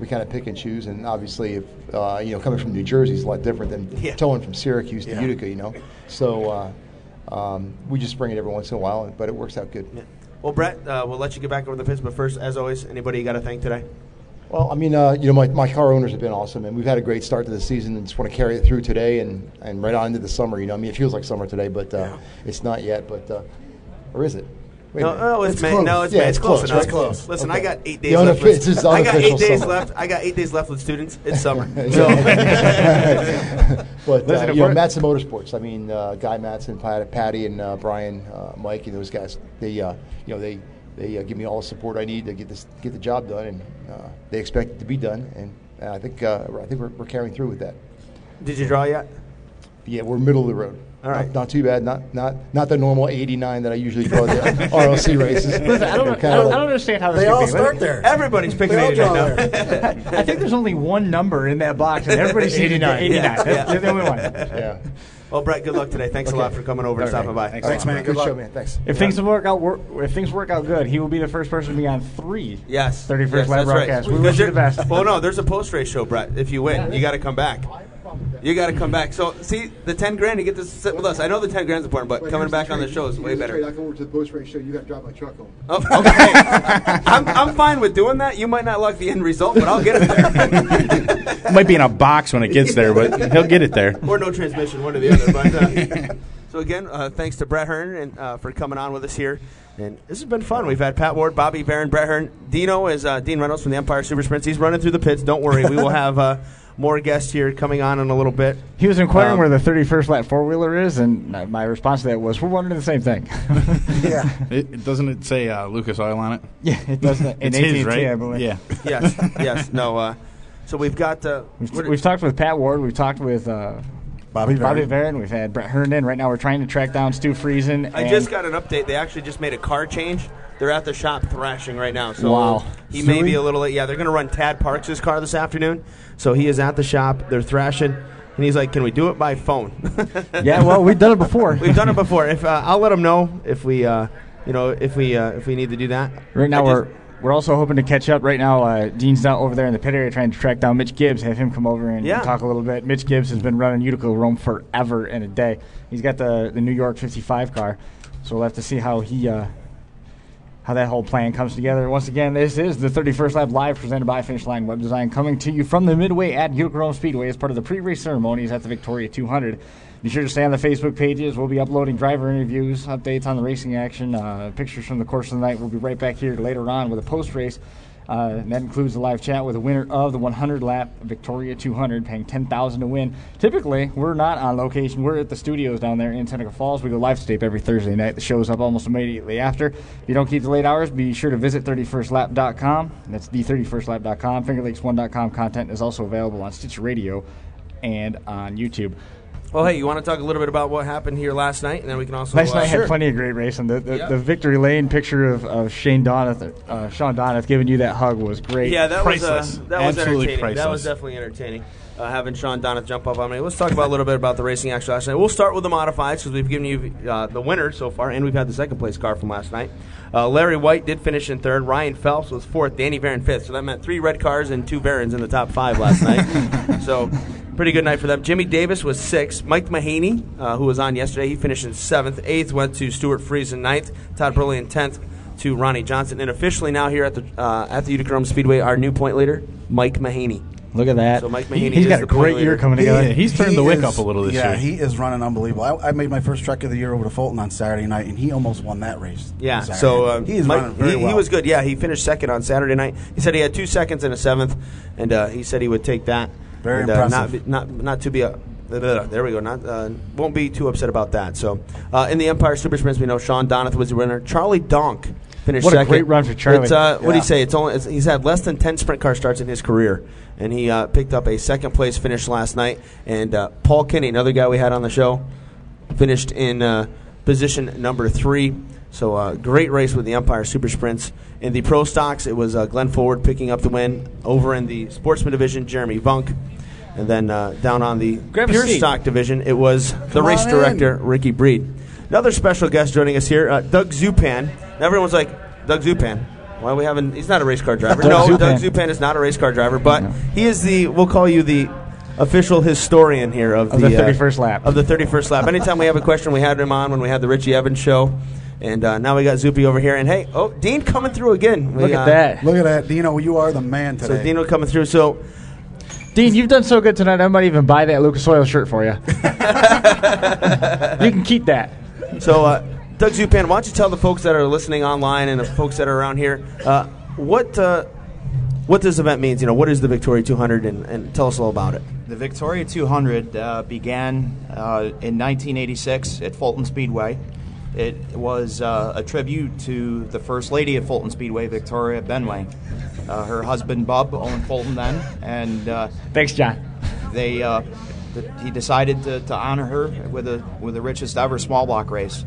we kind of pick and choose. And obviously, if coming from New Jersey is a lot different than towing from Syracuse to Utica. So. We just bring it every once in a while, but it works out good. Yeah. Well, Brett, we'll let you get back over the pits, but first, as always, anybody you got to thank today? Well, I mean, my car owners have been awesome, and we've had a great start to the season, and just want to carry it through today and right on into the summer. I mean, it feels like summer today, but it's not yet. But or is it? No, it's May. Close. No, it's May. It's close. It's close. Listen, okay. I got 8 days left. I got 8 days left. I got 8 days left with students. It's summer. But Matson Motorsports. I mean, Guy Matson, Patty, and Brian, Mike, and those guys. They give me all the support I need to get the job done, and they expect it to be done. And I think we're carrying through with that. Did you draw yet? Yeah, we're middle of the road. All right. Not too bad. Not the normal 89 that I usually draw at the RLC races. Listen, I don't understand how this they can all be. start there. Everybody's picking 89 now. I think there's only one number in that box, and everybody's 89. 89. That's the only one. Yeah. Well, Brett, good luck today. Thanks a lot for coming over and stopping by. Thanks, man. Good show, man. Thanks. If things work out good, he will be the first person to be on 3. Yes. 31st lap broadcasts. We wish you the best. Well, no, there's a post-race show, Brett. If you win, you got to come back. You got to come back. So, see, the $10,000 you get to sit with us. I know the $10,000 is important, but coming back on the show is way better. I come over to the post-race show. You got to drive my truck home. Oh, okay. I'm fine with doing that. You might not like the end result, but I'll get it there. It might be in a box when it gets there, but he'll get it there. Or no transmission, one or the other. But So again, thanks to Brett Hearn and for coming on with us here. And this has been fun. We've had Pat Ward, Bobby Barron, Brett Hearn. Dino is Dean Reynolds from the Empire Super Sprints. He's running through the pits. Don't worry. We will have more guests here coming on in a little bit. He was inquiring where the 31st lap four-wheeler is, and my response to that was, we're wondering the same thing. Yeah. Doesn't it say Lucas Oil on it? Yeah, it does. It's his, right? I believe. Yeah. Yes. No. So we've got. We've talked with Pat Ward. We've talked with Bobby Barron. We've had Brett Hearn in. Right now we're trying to track down Stu Friesen. I just got an update. They actually just made a car change. They're at the shop thrashing right now. So wow. He may be a little late. Yeah, they're going to run Tad Parks' car this afternoon. So he is at the shop. They're thrashing. And he's like, can we do it by phone? Yeah, well, we've done it before. We've done it before. If I'll let them know if we if we need to do that. Right now we're also hoping to catch up. Right now, Dean's out over there in the pit area trying to track down Mitch Gibbs, have him come over and talk a little bit. Mitch Gibbs has been running Utica-Rome forever and a day. He's got the New York 55 car, so we'll have to see how how that whole plan comes together. Once again, this is the 31st Lap Live presented by Finish Line Web Design, coming to you from the Midway at Utica-Rome Speedway as part of the pre-race ceremonies at the Victoria 200. Be sure to stay on the Facebook pages. We'll be uploading driver interviews, updates on the racing action, pictures from the course of the night. We'll be right back here later on with a post-race. And that includes a live chat with the winner of the 100-lap Victoria 200, paying $10,000 to win. Typically, we're not on location. We're at the studios down there in Seneca Falls. We go live to tape every Thursday night. The show's up almost immediately after. If you don't keep the late hours, be sure to visit 31stlap.com. That's the31stlap.com. FingerLakes1.com content is also available on Stitcher Radio and on YouTube. Well, hey, you want to talk a little bit about what happened here last night, and then we can also. Last night had plenty of great racing. The victory lane picture of Sean Donath giving you that hug was great. Yeah, that priceless. was absolutely entertaining. Priceless. That was definitely entertaining. Having Sean Donath jump up on me. Let's talk about a little bit about the racing action last night. We'll start with the modifieds because we've given you the winner so far, and we've had the second place car from last night. Larry White did finish in third. Ryan Phelps was fourth. Danny Barron fifth. So that meant 3 red cars and 2 Barons in the top 5 last night. So pretty good night for them. Jimmy Davis was 6th. Mike Mahaney, who was on yesterday, he finished in 7th. 8th went to Stuart Friesen. 9th. Todd Burley in 10th to Ronnie Johnson. And officially now here at the Utica-Rome Speedway, our new point leader, Mike Mahaney. Look at that. So Mike Mahaney he's is got the a great point year leader. coming together. He's turned the wick up a little this year. Yeah, he is running unbelievable. I made my first trek of the year over to Fulton on Saturday night, and he almost won that race. Yeah, Saturday. so he is running very well. He was good. Yeah, he finished second on Saturday night. He said he had 2 seconds and a 7th, and he said he would take that. Very and, impressive. Not to be a. There we go. Won't be too upset about that. So, in the Empire Super Sprints, we know Sean Donath was the winner. Charlie Donk finished What second. a great run for Charlie. What do you say? He's had less than 10 sprint car starts in his career, and he picked up a second place finish last night. And Paul Kinney, another guy we had on the show, finished in position number 3. So great race with the Empire Super Sprints. In the Pro Stocks, it was Glenn Forward picking up the win. Over in the Sportsman division, Jeremy Vunk. And then down on the Pure Stock division, it was the race director, Ricky Breed. Another special guest joining us here, Doug Zupan. Everyone's like, Doug Zupan. Why are we having? He's not a race car driver. Doug Zupan is not a race car driver, but he is we'll call you the official historian here of the 31st lap. Of the 31st lap. Anytime we have a question, we had him on when we had the Richie Evans show. And now we got Zupi over here. And hey, Dean coming through again. Look at that. Look at that. Dino, you are the man today. So Dino coming through. So Dean, you've done so good tonight, I might even buy that Lucas Oil shirt for you. You can keep that. So, Doug Zupan, why don't you tell the folks that are listening online and the folks that are around here what this event means? You know, what is the Victoria 200, and tell us all about it. The Victoria 200 began in 1986 at Fulton Speedway. It was a tribute to the First Lady of Fulton Speedway, Victoria Benway. Her husband, Bub, owned Fulton then, and thanks, John. He decided to honor her with the richest ever small block race.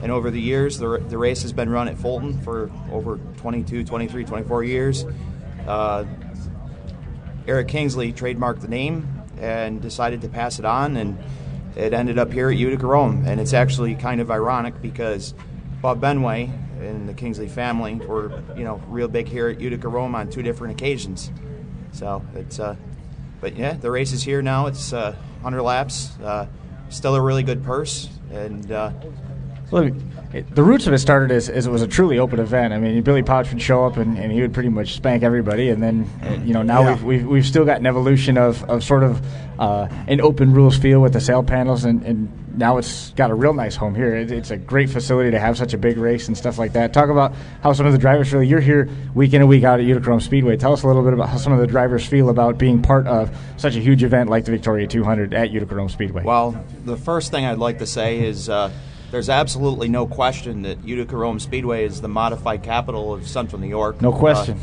And over the years, the race has been run at Fulton for over 22, 23, 24 years. Eric Kingsley trademarked the name and decided to pass it on, and it ended up here at Utica-Rome. And it's actually kind of ironic because Bob Benway and the Kingsley family were, real big here at Utica-Rome on 2 different occasions. So it's, but yeah, the race is here now. It's 100 laps. Still a really good purse, and Well, the roots of it started as it was a truly open event. I mean, Billy Pouch would show up and he would pretty much spank everybody. And then, now we've still got an evolution of sort of an open rules feel with the sail panels, and now it's got a real nice home here. It's a great facility to have such a big race and stuff like that. Talk about how some of the drivers you're here week in and week out at Utica-Rome Speedway. Tell us a little bit about how some of the drivers feel about being part of such a huge event like the Victoria 200 at Utica-Rome Speedway. Well, the first thing I'd like to say is there's absolutely no question that Utica-Rome Speedway is the modified capital of Central New York. No question.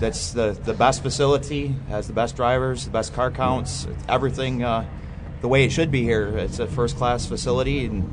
That's the best facility, has the best drivers, the best car counts, everything the way it should be here. It's a first-class facility, and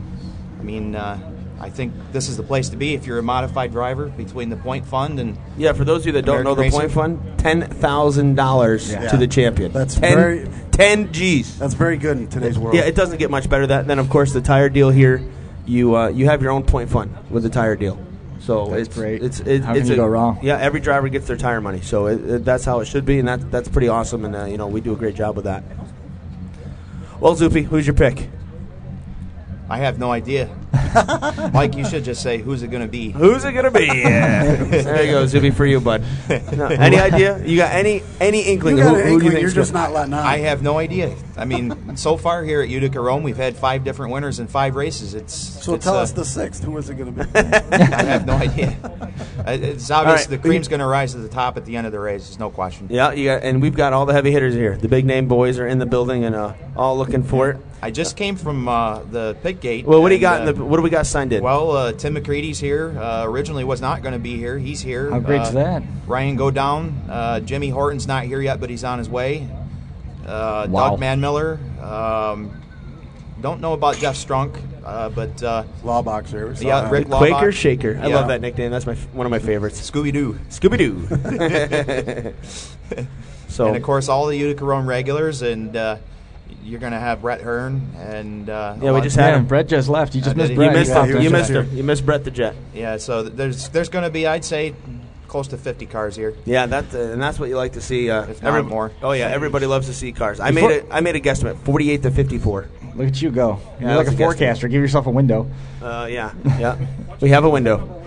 I mean, I think this is the place to be if you're a modified driver between the point fund and for those of you that don't know the point fund, $10,000 to the champion. That's 10 G's. That's very good in today's world. Yeah, it doesn't get much better than of course the tire deal here. You have your own point fund with the tire deal, so that's great. How can you go wrong? Yeah, every driver gets their tire money, so that's how it should be, and that's pretty awesome. And we do a great job with that. Well, Zupi, who's your pick? I have no idea. Mike, you should just say, who's it going to be? Who's it going to be? Yeah. There you go, Zupi, for you, bud. No, any idea? You got any inkling? Who do you think you're just not letting on? I have no idea. I mean, so far here at Utica-Rome, we've had 5 different winners in 5 races. Tell us the 6th. Who is it going to be? I have no idea. It's obvious the cream's going to rise to the top at the end of the race. There's no question. Yeah, and we've got all the heavy hitters here. The big name boys are in the building and all looking for it. I just came from the pit gate. Well, what do you got? What do we got signed in? Well, Tim McCready's here. Originally was not going to be here. He's here. How great's that? Ryan Go Down. Jimmy Horton's not here yet, but he's on his way. Doug Manmiller. Don't know about Jeff Strunk, but Lawbach service. Yeah, Rick Lawbach. Quaker Shaker. I love that nickname. That's one of my favorites. Scooby-Doo. Scooby-Doo. So, and of course, all the Utica-Rome regulars, and you're going to have Brett Hearn, and we just had him. Brett just left. You just missed Brett. You missed him. You missed Brett the Jet. Yeah, so there's going to be, I'd say, close to 50 cars here. Yeah, that's what you like to see. If not more. Oh yeah, everybody loves to see cars. I made a guesstimate, 48 to 54. Look at you go. You're like a forecaster. Give yourself a window. Yeah. We have a window.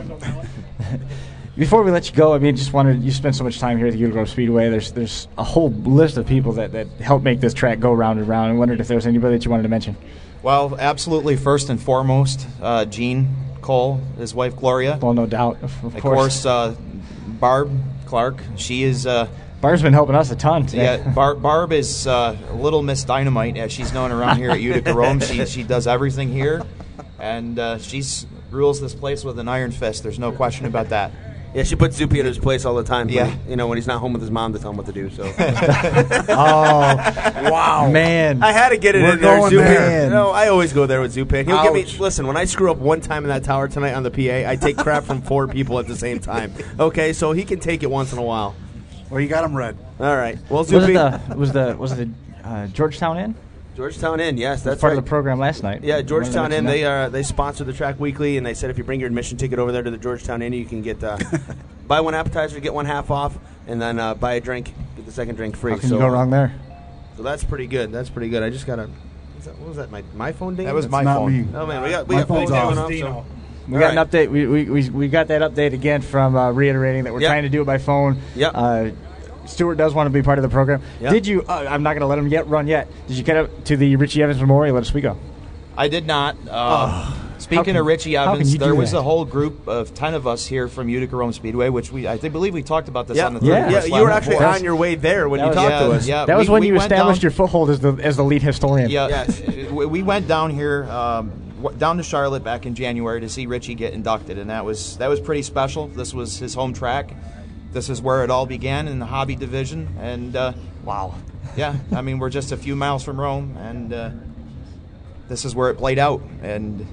Before we let you go, I mean, you spent so much time here at the Utica-Rome Speedway. There's a whole list of people that help make this track go round and round. I wondered if there was anybody that you wanted to mention. Well, absolutely. First and foremost, Gene Cole, his wife Gloria. Well, no doubt. Of course, Barb Clark. She is. Barb's been helping us a ton today. Yeah, Barb is Little Miss Dynamite, as she's known around here at Utica-Rome. She does everything here, and she's rules this place with an iron fist. There's no question about that. Yeah, she puts Zupi in his place all the time. Yeah. When he's not home with his mom to tell him what to do. So. Oh, wow, man! I had to get it in there, Zupi. Man. No, I always go there with Zupi. He'll give me. Listen, when I screw up one time in that tower tonight on the PA, I take crap from 4 people at the same time. Okay, so he can take it once in a while. Well, you got him red. All right. Well, Zupi. Was it Georgetown Inn? Georgetown Inn, yes, that's part of the program last night. Yeah, Georgetown Inn. They sponsor the track weekly, and they said if you bring your admission ticket over there to the Georgetown Inn, you can get buy one appetizer, get one half off, and then buy a drink, get the second drink free. How can you go wrong there? So that's pretty good. That's pretty good. I just got a. What was that? My phone ding? That was my phone. Me. Oh man, we got phones off. So. We got an update. We got that update again from reiterating that we're trying to do it by phone. Yep. Stuart does want to be part of the program. Yep. Did you? I'm not going to let him run yet. Did you get up to the Richie Evans Memorial last week? I did not. Speaking of Richie Evans, there was a whole group of 10 of us here from Utica-Rome Speedway, which I believe we talked about this on the 31st. Yeah, you were actually on your way there when you talked to us. Yeah, that was when you established your foothold as the lead historian. Yeah, yes. We went down here, down to Charlotte back in January to see Richie get inducted, and that was pretty special. This was his home track. This is where it all began in the hobby division, and wow. Yeah, I mean, we're just a few miles from Rome, and this is where it played out, and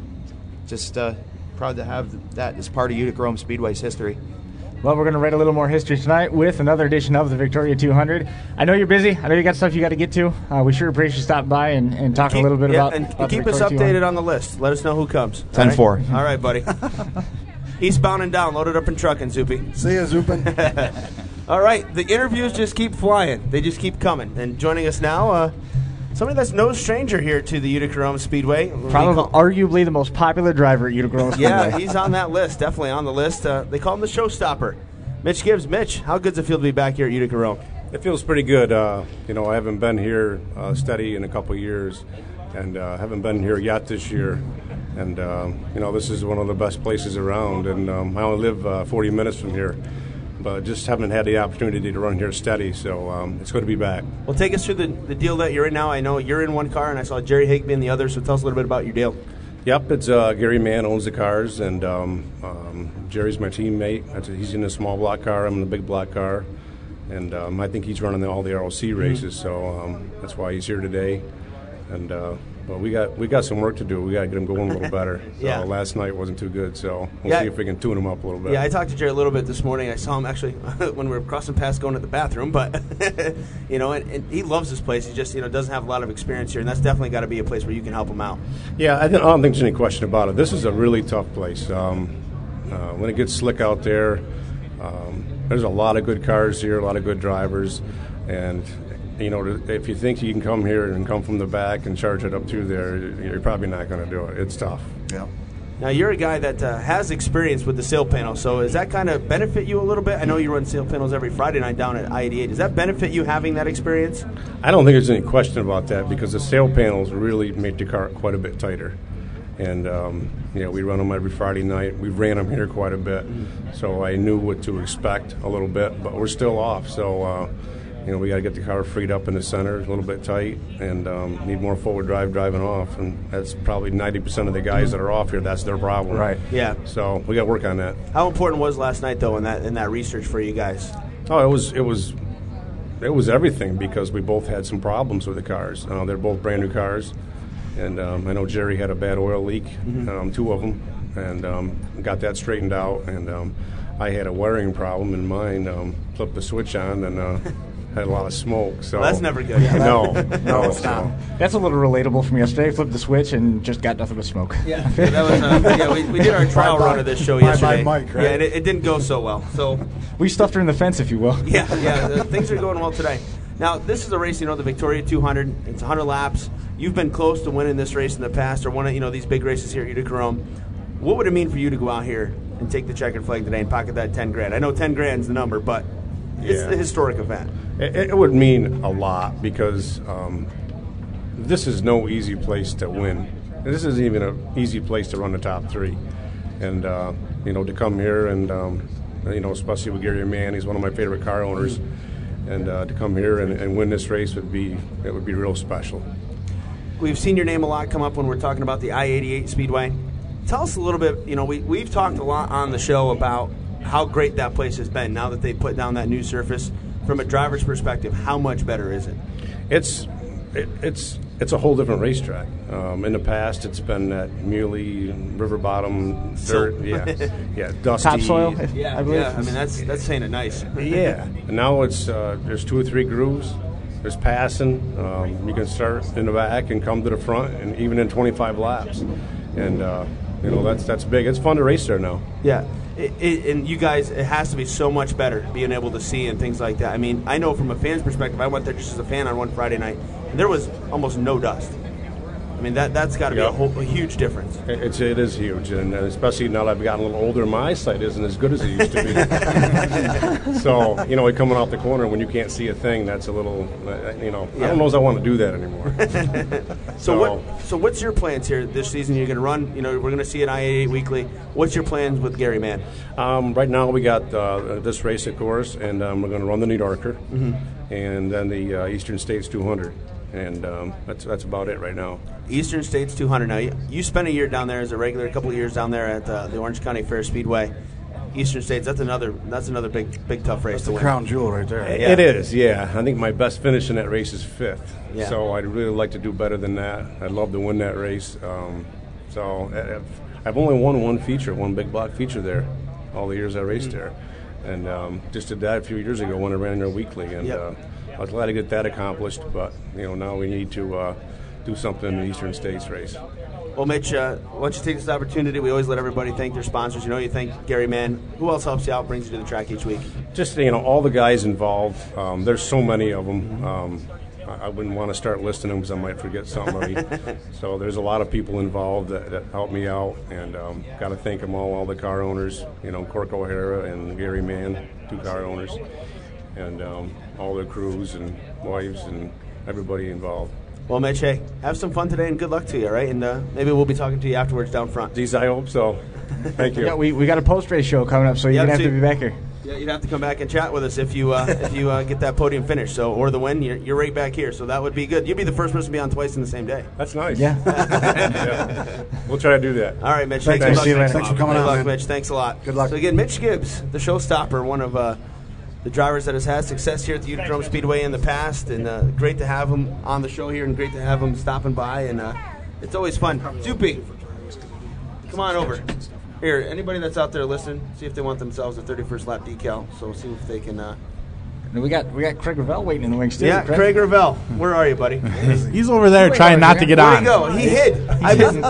just proud to have that as part of Utica-Rome Speedway's history. Well, we're going to write a little more history tonight with another edition of the Victoria 200. I know you're busy. I know you got stuff you got to get to. We sure appreciate you stopping by and talk a little bit about keep us updated on the list. Let us know who comes. 10-4. All right, buddy. Eastbound and down, loaded up in trucking, Zupi. See ya, Zupin. All right, the interviews just keep flying. They just keep coming. And joining us now, Somebody that's no stranger here to the Utica-Rome Speedway. Probably arguably the most popular driver at Utica-Rome Speedway. Yeah, he's on that list, definitely on the list. They call him the showstopper. Mitch Gibbs. Mitch, how good's it feel to be back here at Utica-Rome? It feels pretty good. I haven't been here steady in a couple of years, and haven't been here yet this year. And, this is one of the best places around, and I only live 40 minutes from here. But just haven't had the opportunity to run here steady, so it's good to be back. Well, take us through the deal that you're in now. I know you're in one car, and I saw Jerry Higby in the other, so tell us a little bit about your deal. Yep, it's Gary Mann owns the cars, and Jerry's my teammate. He's in a small block car, I'm in a big block car, and I think he's running all the ROC races, so that's why he's here today. And but we got some work to do. We got to get him going a little better. Yeah. So last night wasn't too good, so we'll see if we can tune him up a little bit. Yeah, I talked to Jerry a little bit this morning. I saw him actually when we were crossing paths going to the bathroom, but and he loves this place. He just doesn't have a lot of experience here, and that's definitely got to be a place where you can help him out. Yeah, I don't think there's any question about it. This is a really tough place. When it gets slick out there, there's a lot of good cars here, a lot of good drivers, and if you think you can come here and come from the back and charge it up through there, you're probably not going to do it. It's tough. Yeah. Now, you're a guy that has experience with the sail panel, so does that kind of benefit you a little bit? I know you run sail panels every Friday night down at I-88. Does that benefit you having that experience? I don't think there's any question about that because the sail panels really make the car quite a bit tighter. And, we run them every Friday night. We ran them here quite a bit, so I knew what to expect a little bit, but we're still off. So, we got to get the car freed up in the center, a little bit tight, and need more forward drive driving off. And that's probably 90% of the guys that are off here. That's their problem. Right. Yeah. So we got to work on that. How important was last night though in that research for you guys? Oh, it was everything because we both had some problems with the cars. They're both brand new cars, and I know Jerry had a bad oil leak, 2 of them, and got that straightened out. And I had a wiring problem in mine. Flipped the switch on and. Had a lot of smoke, so well, that's never good. No, it's not. That's a little relatable for me yesterday. Flipped the switch and just got nothing but smoke. Yeah, that was. We did our trial run of this show yesterday. Mike, right? Yeah, and it didn't go so well. So we stuffed her in the fence, if you will. Yeah. Things are going well today. Now, this is a race, the Victoria 200. It's 100 laps. You've been close to winning this race in the past, or one of these big races here at Utica-Rome. What would it mean for you to go out here and take the checkered flag today and pocket that $10,000? I know $10,000 is the number, but it's a historic event. It would mean a lot because this is no easy place to win. This isn't even an easy place to run the top 3. And, to come here and, especially with Gary Mann, he's one of my favorite car owners. And to come here and win this race would be real special. We've seen your name a lot come up when we're talking about the I-88 Speedway. Tell us a little bit, we've talked a lot on the show about how great that place has been now that they put down that new surface. From a driver's perspective, how much better is it? It's a whole different racetrack. In the past, it's been that muley, river bottom dirt, dusty topsoil. Yeah, I believe. Yeah. I mean that's saying it nice. Yeah. And now it's there's 2 or 3 grooves. There's passing. You can start in the back and come to the front, and even in 25 laps. And that's big. It's fun to race there now. Yeah. And you guys, it has to be so much better being able to see and things like that. I mean, I know from a fan's perspective, I went there just as a fan on one Friday night, and there was almost no dust. I mean, that's got to be a huge difference. It is huge, and especially now that I've gotten a little older, my eyesight isn't as good as it used to be. So, coming off the corner when you can't see a thing, that's a little, I don't know if I want to do that anymore. So what's your plans here this season? You're going to run, we're going to see an I-88 weekly. What's your plans with Gary Mann? Right now we got this race, of course, and we're going to run the New Yorker, and then the Eastern States 200. And that's about it right now. Eastern States 200. Now, you spent a year down there as a regular, a couple of years down there at the Orange County Fair Speedway. Eastern States, that's another big tough race to win. Crown jewel right there. Yeah. It is, yeah. I think my best finish in that race is 5th. Yeah. So I'd really like to do better than that. I'd love to win that race. So I've only won one big block feature there, all the years I raced there. And just did that a few years ago when I ran there weekly. And I was glad to get that accomplished, but now we need to do something in the Eastern States race. Well, Mitch, why don't you take this opportunity? We always let everybody thank their sponsors. You thank Gary Mann. Who else helps you out, brings you to the track each week? Just all the guys involved. There's so many of them. I wouldn't want to start listing them because I might forget somebody. So there's a lot of people involved that help me out, and got to thank them all the car owners, Cork O'Hara and Gary Mann, 2 car owners, and all their crews and wives and everybody involved. Well, Mitch, hey, have some fun today and good luck to you, all right? And maybe we'll be talking to you afterwards down front. Geez, I hope so. Thank you. Yeah, we got a post-race show coming up, so you're going to have to be back here. Yeah, you'd have to come back and chat with us if you get that podium finish. So, or the win, you're right back here. So that would be good. You'd be the first person to be on twice in the same day. That's nice. Yeah. Yeah. We'll try to do that. All right, Mitch. Thanks. Thanks for coming Good on, luck, man. Mitch. Thanks a lot. Good luck. So again, Mitch Gibbs, the showstopper, one of the drivers that has had success here at the Utica-Rome Speedway in the past, and great to have him on the show here, and great to have him stopping by, and it's always fun. Zoopy, come on over. Here, anybody that's out there listening, see if they want themselves a 31st lap decal. So see if they can. We got Craig Ravel waiting in the wings too. Yeah, Craig Ravel, where are you, buddy? He's over there trying not to get Where'd on. he go? He hid.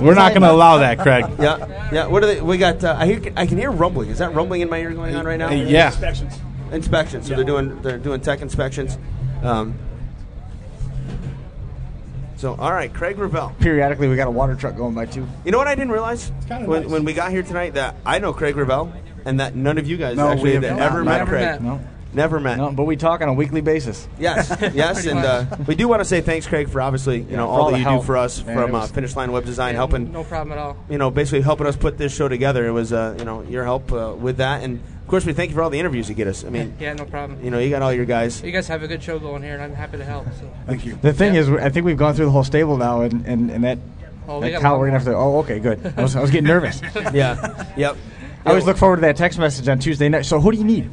We're not going to allow that, Craig. Yeah. What are they? We got. I can hear rumbling. Is that rumbling in my ear going on right now? Yeah. Inspections. So they're doing tech inspections. So all right, Craig Ravel. Periodically, we got a water truck going by too. You know what I didn't realize when we got here tonight, that I know Craig Ravel, and that none of you guys actually have ever met Craig. No. Never met. No, but we talk on a weekly basis. Yes, and we do want to say thanks, Craig, for obviously all that you do for us from Finish Line Web Design, helping. No problem at all. Basically helping us put this show together. It was your help with that, and of course we thank you for all the interviews you get us. I mean, yeah, no problem. You got all your guys. You guys have a good show going here, and I'm happy to help. So. Thank you. The thing is, I think we've gone through the whole stable now, and that. Oh, That cow we're gonna have to. Oh, okay, good. I was getting nervous. Yeah. Yep. I always look forward to that text message on Tuesday night. So, who do you need?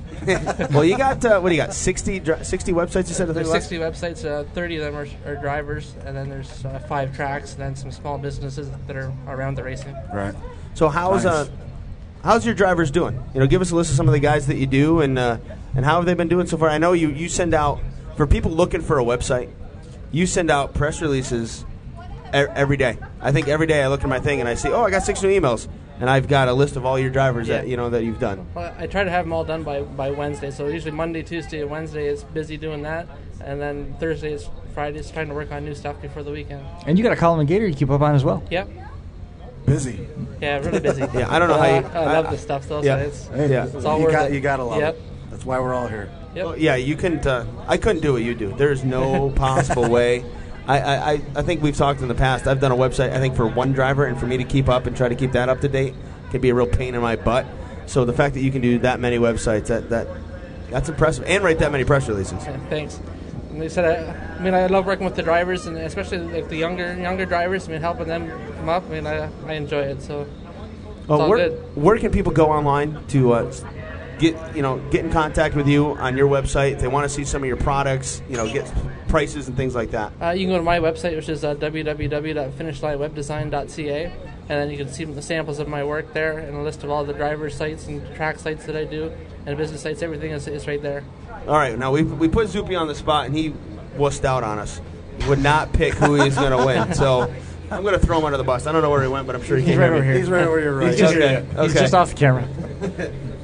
Well, you got what do you got? 60 websites. You said there's 60 websites. 30 of them are drivers, and then there's 5 tracks, and then some small businesses that are around the racing. Right. So how's your drivers doing? Give us a list of some of the guys that you do, and how have they been doing so far? I know you send out, for people looking for a website, you send out press releases every day. I think every day I look at my thing and I see, I got 6 new emails, and I've got a list of all your drivers that you've done. Well, I try to have them all done by Wednesday. So usually Monday, Tuesday, and Wednesday is busy doing that, and then Thursday is Friday trying to work on new stuff before the weekend. And you got a column in Gator you keep up on as well. Yep. Busy. Yeah, really busy. Yeah, I don't know how you. I love this stuff, though. Yeah. So it's all worth it. You gotta love Yep. it. That's why we're all here. Yep. Well, yeah, you couldn't. I couldn't do what you do. There's no possible way. I think we've talked in the past. I've done a website, I think, for one driver, and for me to keep up and try to keep that up to date can be a real pain in my butt. So the fact that you can do that many websites, that's impressive, and write that many press releases. Yeah, thanks. And they said, I love working with the drivers, and especially like the younger drivers. Helping them come up. I enjoy it. So it's all good. Where can people go online to get in contact with you on your website if they want to see some of your products, get prices and things like that? You can go to my website, which is www.finishlinewebdesign.ca, and then you can see the samples of my work there, and a list of all the driver sites and track sites that I do, and business sites. Everything is right there. All right, now we put Zoopy on the spot, and he wussed out on us. He would not pick who he's going to win, so I'm going to throw him under the bus. I don't know where he went, but I'm sure he came right over here. He's right over here, right? He's just off the camera.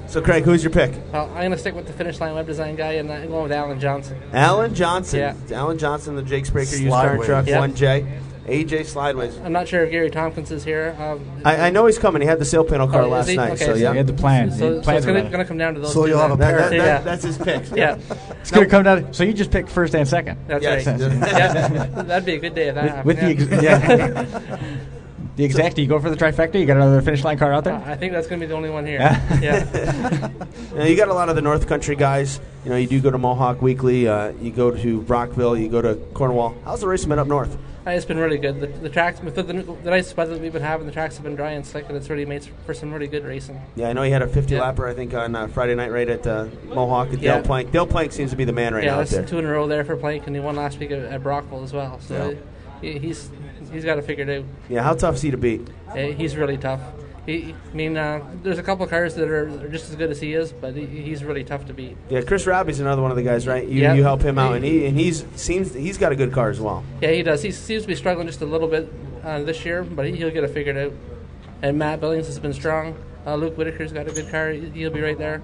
So, Craig, who's your pick? I'm going to stick with the Finish Line Web Design guy, and I'm going with Alan Johnson. Alan Johnson. Yeah. Alan Johnson, the Jake Spraker used car truck, Yep. 1J. AJ Slideways. I'm not sure if Gary Tompkins is here. I know he's coming. He had the sail panel car last night. Okay, so yeah. He had the plan. So it's going to come down to those. So two you'll have a then. pair. That's his pick. Yeah. It's going to come down. So you just picked first and second. That's Yes. right. Yeah. That'd be a good day if that happened. The exact. You go for the trifecta. You got another Finish Line car out there. I think that's going to be the only one here. Yeah. Now, you got a lot of the North Country guys. You do go to Mohawk Weekly. You go to Brockville. You go to Cornwall. How's the racing been up north? It's been really good. The tracks, with the nice weather that we've been having, the tracks have been dry and slick, and it's really made for some really good racing. Yeah, I know you had a 50-lapper, I think, on Friday night right at Mohawk at Dale Plank. Dale Plank seems to be the man right now out there. Yeah, 2 in a row there for Plank, and he won last week at Brockville as well. So he's got it figured out. Yeah, how tough is he to beat? He's really tough. There's a couple of cars that are just as good as he is, but he's really tough to beat. Yeah, Chris Robbie's another one of the guys, right? You help him out, and he's got a good car as well. Yeah, he does. He seems to be struggling just a little bit this year, but he'll get it figured out. And Matt Billings has been strong. Luke Whitaker's got a good car. He'll be right there.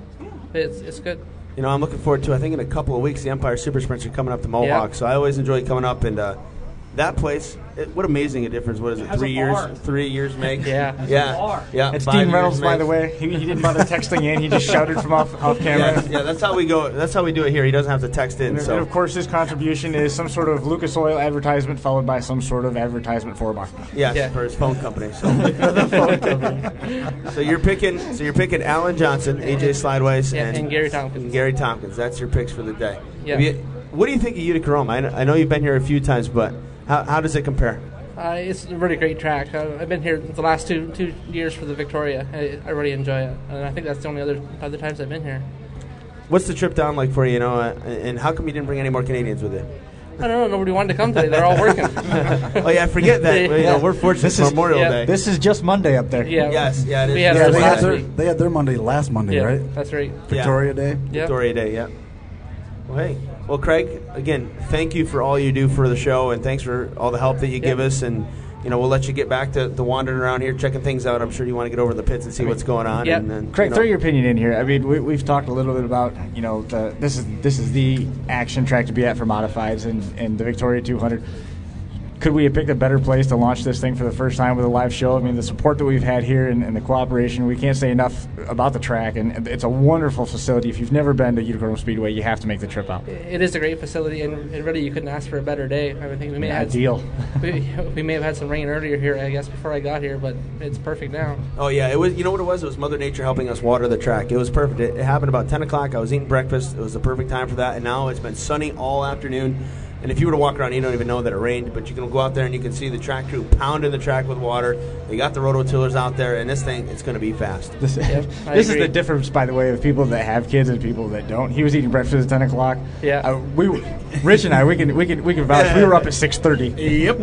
It's good. I'm looking forward to, I think in a couple of weeks, the Empire Super Sprints are coming up to Mohawk. Yep. So I always enjoy coming up, and that place, what amazing a difference. What is it, 3 years? 3 years make? Yeah. Yeah. It's 5 Dean years Reynolds, by make. the way. He didn't bother texting in. He just shouted from off camera. Yeah, that's how we go. That's how we do it here. He doesn't have to text in. And So of course, his contribution is some sort of Lucas Oil advertisement followed by some sort of advertisement for a bar. yes, Yeah. for his phone company. So, so you're picking Alan Johnson, AJ Slideways, and Gary Tompkins. Gary Tompkins. That's your picks for the day. Yeah. What do you think of Utica-Rome? I know you've been here a few times, but how does it compare? It's a really great track. I've been here the last two years for the Victoria. I really enjoy it, and I think that's the only other times I've been here. What's the trip down like for you? And how come you didn't bring any more Canadians with you? I don't know. Nobody wanted to come today. They're all working. Oh yeah, forget that. We're fortunate. This is Memorial Day. This is just Monday up there. Yeah. Yes. Yeah. It is. We had Yeah, ours last week. they had their Monday last Monday, Yeah, right? that's right. Victoria Day. Yeah. Victoria Day. Yeah. Well, hey. Well, Craig, again, thank you for all you do for the show, and thanks for all the help that you give us. And we'll let you get back to wandering around here, checking things out. I'm sure you want to get over to the pits and see what's going on. Yeah. And then, Craig, throw your opinion in here. I mean, we've talked a little bit about this is the action track to be at for modifieds and the Victoria 200. Could we have picked a better place to launch this thing for the first time with a live show? I mean, the support that we've had here and the cooperation, we can't say enough about the track. And it's a wonderful facility. If you've never been to Utica-Rome Speedway, you have to make the trip out. It is a great facility, and really you couldn't ask for a better day. I think we may have Ideal. we may have had some rain earlier here, I guess, before I got here, but it's perfect now. Oh yeah, it was. You know what it was? It was Mother Nature helping us water the track. It was perfect. It happened about 10 o'clock. I was eating breakfast. It was the perfect time for that. And now it's been sunny all afternoon. And if you were to walk around, you don't even know that it rained, but you can go out there and you can see the track crew pounding the track with water. They got the rototillers out there, and this thing, it's going to be fast. This is the difference, by the way, of people that have kids and people that don't. He was eating breakfast at 10 o'clock. Yeah. Rich and I, we can vouch. We were up at 6:30. Yep.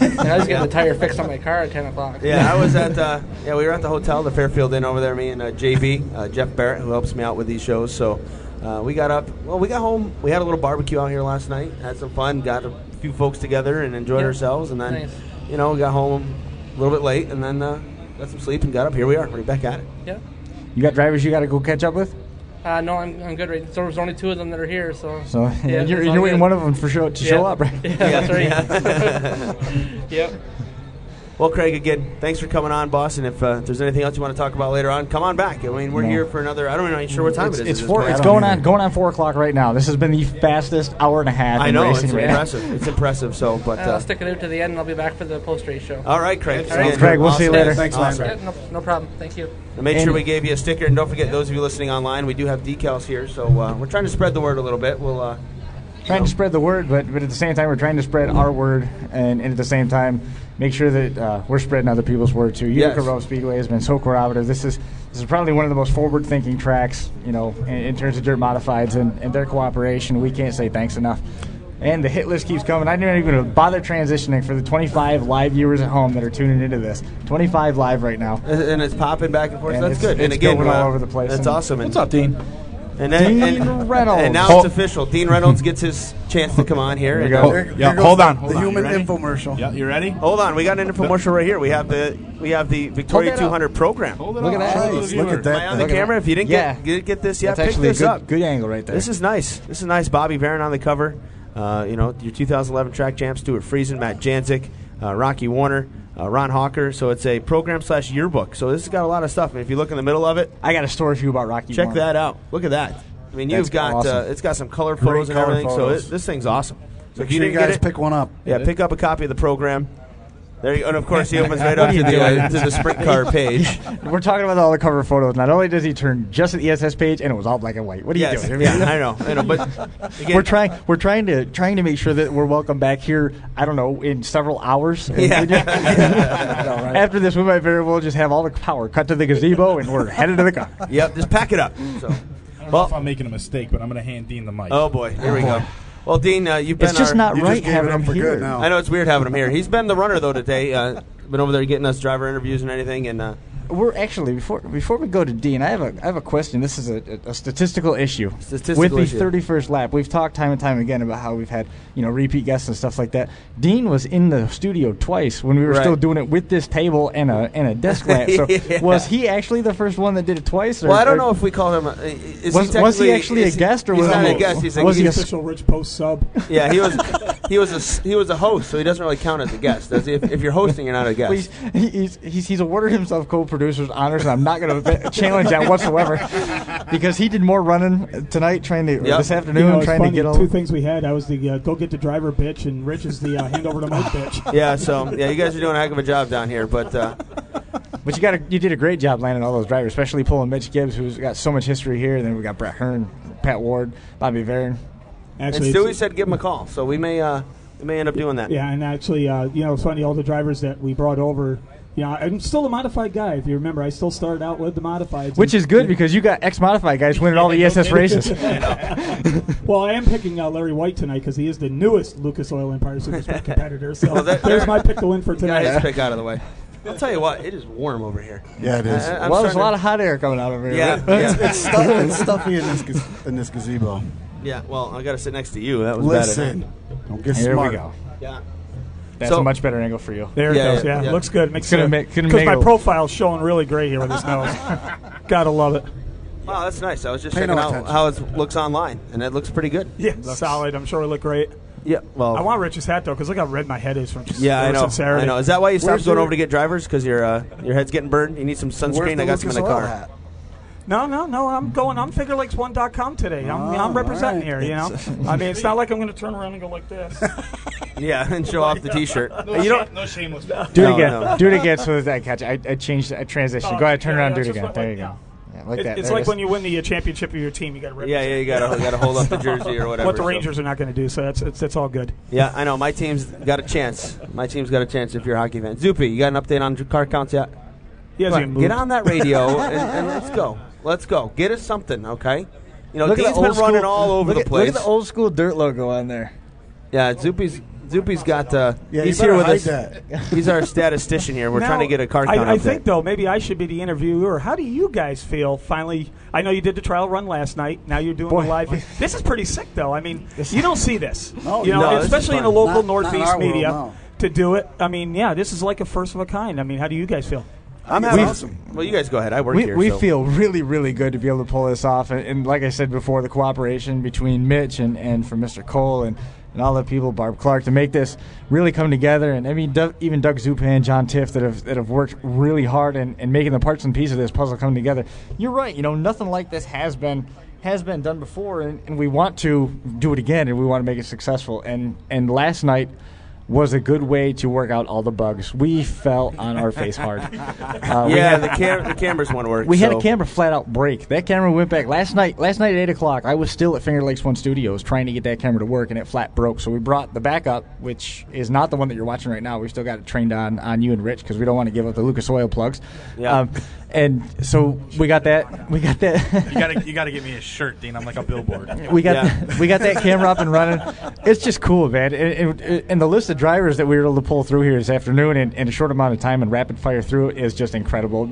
And I was getting the tire fixed on my car at 10 o'clock. Yeah, I was at. We were at the hotel, the Fairfield Inn over there. Me and JB, Jeff Barrett, who helps me out with these shows. So we got up. Well, we got home. We had a little barbecue out here last night. Had some fun. Got a few folks together and enjoyed ourselves. And then, Nice. we got home a little bit late, and then got some sleep and got up. Here we are. We're back at it. Yeah. You got drivers you got to go catch up with? No, I'm good right now. So there's only two of them that are here, so. So yeah, you're waiting one of them to show up, right? Yeah, that's right. Yep. Well, Craig, again, thanks for coming on, boss. And if there's anything else you want to talk about later on, come on back. I mean, we're here for another. I don't even know sure what time it is. It's going on 4 o'clock right now. This has been the fastest hour and a half. I know, it's racing impressive. It's impressive. So, but I'll stick it out to the end, and I'll be back for the post-race show. All right, Craig. Craig, we'll see you later. Thanks, awesome. man. Yeah, no problem. Thank you. And make sure we gave you a sticker, and don't forget, those of you listening online, we do have decals here. So we're trying to spread the word a little bit. We'll trying to spread the word, but at the same time, we're trying to spread our word, and at the same time, make sure that we're spreading other people's word too. Utica-Rome Speedway has been so cooperative. This is probably one of the most forward-thinking tracks, in terms of dirt modifieds and their cooperation. We can't say thanks enough. And the hit list keeps coming. I didn't even bother transitioning for the 25 live viewers at home that are tuning into this. 25 live right now. And it's popping back and forth. And That's good. And it's again, going all over the place. That's awesome. What's up, Dean? And Dean Reynolds. And now it's official. Dean Reynolds gets his chance to come on here. Here we go. Yeah, hold on. The human infomercial. Yeah, you ready? Hold on, we got an infomercial right here. We have the Victoria 200 program. Hold it Look at on. that. Nice. Look at that. Am I on the Look at camera? that. If you didn't Yeah. get this yet, That's pick actually this a up. good angle right there. This is nice. This is nice. Bobby Varon on the cover. Your 2011 track champ, Stuart Friesen, Matt Janzik, Rocky Warner, Ron Hawker. So it's a program/yearbook. So this has got a lot of stuff. And if you look in the middle of it, I got a story for you about Rocky. check Warner. that out. Look at that. I mean, you've got awesome. it's got some color photos and color everything. photos. So this thing's awesome. So Make if you sure you didn't get guys it, pick one up. yeah, pick up a copy of the program. There you go. And of course, he opens right up to you the sprint car page. We're talking about all the cover photos. Not only does he turn just at the ESS page, and it was all black and white. What are you doing? Yeah, I know. But again, We're trying to make sure that we're welcome back here. I don't know, in several hours. After this, we might very well just have all the power cut to the gazebo, and we're headed to the car. Yep, just pack it up. So, I don't know if I'm making a mistake, but I'm going to hand Dean the mic. oh boy, here we go. Well, Dean, you've been. It's just not You right just gave having it up him for here. good now. I know it's weird having him here. He's been the runner though today. Been over there getting us driver interviews and anything, and we're actually before we go to Dean, I have a question. This is a statistical issue. With the 31st lap, we've talked time and time again about how we've had repeat guests and stuff like that. Dean was in the studio twice when we were still doing it with this table and a desk lamp. So was he actually the first one that did it twice? Or, well, I don't know if we call him. Was he actually a guest, or he's was not he a guest? Was he official Rich Post sub? Yeah, he was a host, so he doesn't really count as a guest. If you're hosting, you're not a guest. Well, he's awarded himself co-producer's honors, and I'm not going to challenge that whatsoever because he did more running tonight, this afternoon, trying to get all. Two things we had. I was the go get the driver bitch, and Rich is the hand over to Mike bitch. Yeah, so you guys are doing a heck of a job down here, but you did a great job landing all those drivers, especially pulling Mitch Gibbs, who's got so much history here. And then we got Brett Hearn, Pat Ward, Bobby Varon. Actually, and Stewie said give him a call, so we may end up doing that. Yeah, and actually, it's funny, all the drivers that we brought over. I'm still a modified guy. If you remember, I still started out with the modifieds. Which is good because you got ex-modified guys winning all the ESS races. Well, I am picking Larry White tonight because he is the newest Lucas Oil Empire Super Sprint competitor. So there's my pick to win for tonight. His pick out of the way. I'll tell you what, it is warm over here. Yeah, it is. There's a lot of hot air coming out over here. Yeah, it's stuffy in this gazebo. Yeah, well, I got to sit next to you. That was Listen, better. don't get here smart. we go. Yeah. That's a much better angle for you. There it goes. Yeah, looks good. Makes sense. Because my profile's showing really great here with his nose. Gotta love it. Wow, that's nice. I was just checking out how it looks online, and it looks pretty good. Yeah, solid. I'm sure it looked great. Yeah, well, I want Rich's hat though, because look how red my head is from I know. sincerity. I know. Is that why you stopped going over to get drivers? Because your head's getting burned. You need some sunscreen. I got some in the car. Hat? No. I'm going on FigureLakes1.com today. I'm representing here. I mean, it's not like I'm going to turn around and go like this. Yeah, and show off the T-shirt. No shameless. Do it again. No. Do it again so that I catch it. I changed. I transitioned. Go ahead, turn around, do it again. There you go. Yeah, like that. It's like when you win the championship of your team, you got to represent. Yeah, you got to hold up the jersey or whatever. What the Rangers are not going to do, so that's all good. Yeah, I know. My team's got a chance. If you're a hockey fan. Zupi, you got an update on car counts yet? Get on that radio and let's go. Let's go. Get us something, okay? Dean's been running all over the place. Look at the old school dirt logo on there. Yeah, Zupi's got. He's here with us. He's our statistician here. We're trying to get a car count. I think though maybe I should be the interviewer. How do you guys feel? Finally, I know you did the trial run last night. Now you're doing the live. This is pretty sick though. I mean, you don't see this. Especially in the local Northeast media to do it. I mean, this is like a first of a kind. I mean, how do you guys feel? I'm awesome. Well, you guys go ahead. I work here. We feel really, really good to be able to pull this off. And like I said before, the cooperation between Mitch and from Mr. Cole and all the people, Barb Clark, to make this really come together. And I mean, even Doug Zupan, John Tiff, that have worked really hard in making the parts and pieces of this puzzle come together. You're right. Nothing like this has been done before, and we want to do it again, and we want to make it successful. And last night was a good way to work out all the bugs. We fell on our face hard. The cameras won't work. We had a camera flat out break. That camera went back last night at 8 o'clock. I was still at Finger Lakes One Studios trying to get that camera to work, and it flat broke. So we brought the backup, which is not the one that you're watching right now. We still got it trained on you and Rich because we don't want to give up the Lucas Oil plugs. Yeah. And so we got that. You got to get me a shirt, Dean. I'm like a billboard. We got that camera up and running. It's just cool, man. And the list of drivers that we were able to pull through here this afternoon in a short amount of time and rapid fire through it is just incredible.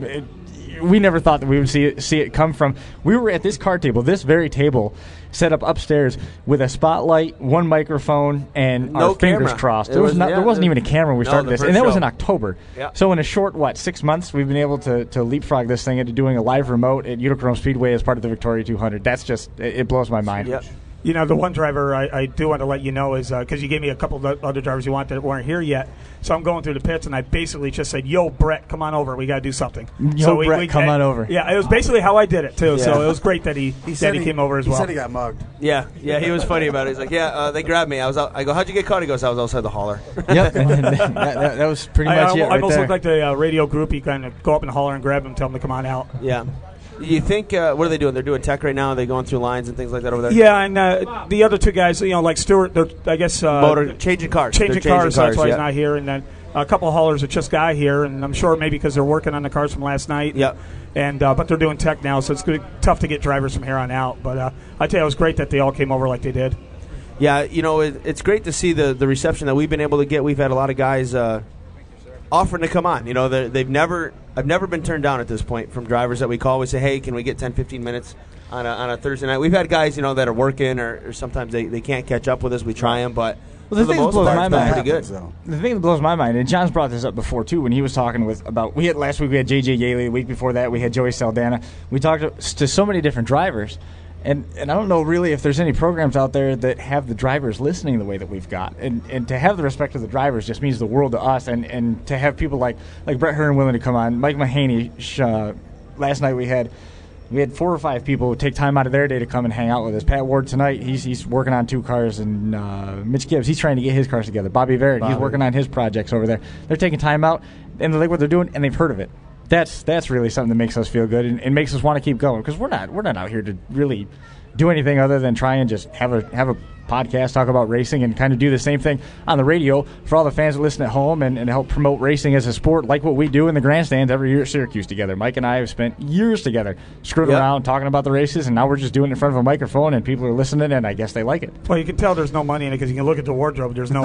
We never thought that we would see it come from. We were at this card table, this very table, set up upstairs with a spotlight, one microphone, and our fingers crossed. There wasn't even a camera when we started this, and that was in October. Yeah. So in a short 6 months, we've been able to leapfrog this thing into doing a live remote at Utica-Rome Speedway as part of the Victoria 200. That's just it blows my mind. Yep. The one driver I do want to let you know is because you gave me a couple of other drivers you want that weren't here yet. So I'm going through the pits, and I basically just said, "Yo, Brett, come on over. We got to do something." Brett, come on over. Yeah, it was basically how I did it too. Yeah. So it was great that he came over as well. He said he got mugged. Yeah, he was funny about it. He's like, they grabbed me. I go, how'd you get caught? He goes, I was outside the hauler. Yep, and that was pretty much it. I almost looked like the radio group. You kind of go up in the hauler and grab him, tell him to come on out. Yeah. You think, what are they doing? They're doing tech right now? Are they going through lines and things like that over there? Yeah, and the other two guys, like Stewart, they're, I guess... changing cars. Changing cars, that's why he's not here. And then a couple of haulers that just got here, and I'm sure maybe because they're working on the cars from last night. Yep. And but they're doing tech now, so it's tough to get drivers from here on out. But I tell you, it was great that they all came over like they did. Yeah, it's great to see the reception that we've been able to get. We've had a lot of guys offering to come on. They've never I've never been turned down at this point from drivers that we call. We say, hey, can we get 10, 15 minutes on a Thursday night? We've had guys, that are working or sometimes they can't catch up with us. We try them, but the thing that blows my mind, pretty good. The thing that blows my mind, and John's brought this up before too, when he was talking last week we had JJ Yaley, the week before that we had Joey Saldana. We talked to so many different drivers. And I don't know really if there's any programs out there that have the drivers listening the way that we've got. And to have the respect of the drivers just means the world to us. And to have people like Brett Hearn willing to come on, Mike Mahaney. Last night we had 4 or 5 people who take time out of their day to come and hang out with us. Pat Ward tonight, he's working on 2 cars, and Mitch Gibbs, he's trying to get his cars together. Bobby Barrett, he's working on his projects over there. They're taking time out, and they like what they're doing, and they've heard of it. That's really something that makes us feel good and makes us want to keep going, because we're not out here to really do anything other than try and just have a podcast, talk about racing, and kind of do the same thing on the radio for all the fans that listen at home and help promote racing as a sport, like what we do in the grandstands every year at Syracuse together. Mike and I have spent years together screwing around talking about the races, and now we're just doing it in front of a microphone and people are listening, and I guess they like it. Well, you can tell there's no money in it because you can look at the wardrobe. There's no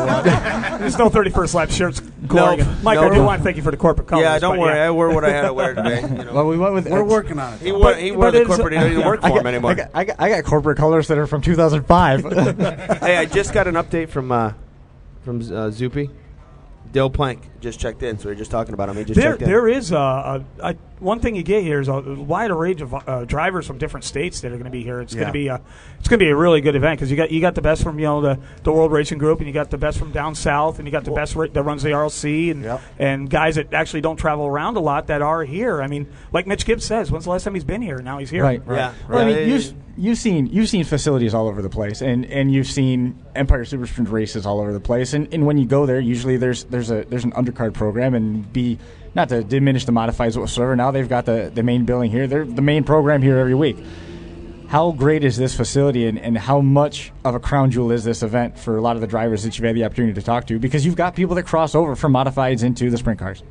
there's no 31st lap shirts. Nope. Mike, I do want to thank you for the corporate colors. Yeah, don't worry. I wore what I had to wear today. Well, we're working on it. He wore the corporate. He doesn't work for him anymore. I got corporate colors that are from 2005. Hey, I just got an update from Zupi. Dale Plank just checked in, so we are just talking about him. He just checked in. There is one thing you get here is a wide range of drivers from different states that are going to be here. It's going to be a really good event because you got the best from the World Racing Group, and you got the best from down south, and you got the best that runs the RLC, and guys that actually don't travel around a lot that are here. I mean, like Mitch Gibbs says, when's the last time he's been here? Now he's here. Right. Yeah. Well, I mean, you've seen facilities all over the place, and you've seen Empire Super Sprint races all over the place, and when you go there, usually there's an undercard program, and not to diminish the modifieds whatsoever. Now they've got the main billing here. They're the main program here every week. How great is this facility, and how much of a crown jewel is this event for a lot of the drivers that you've had the opportunity to talk to? Because you've got people that cross over from modifieds into the sprint cars.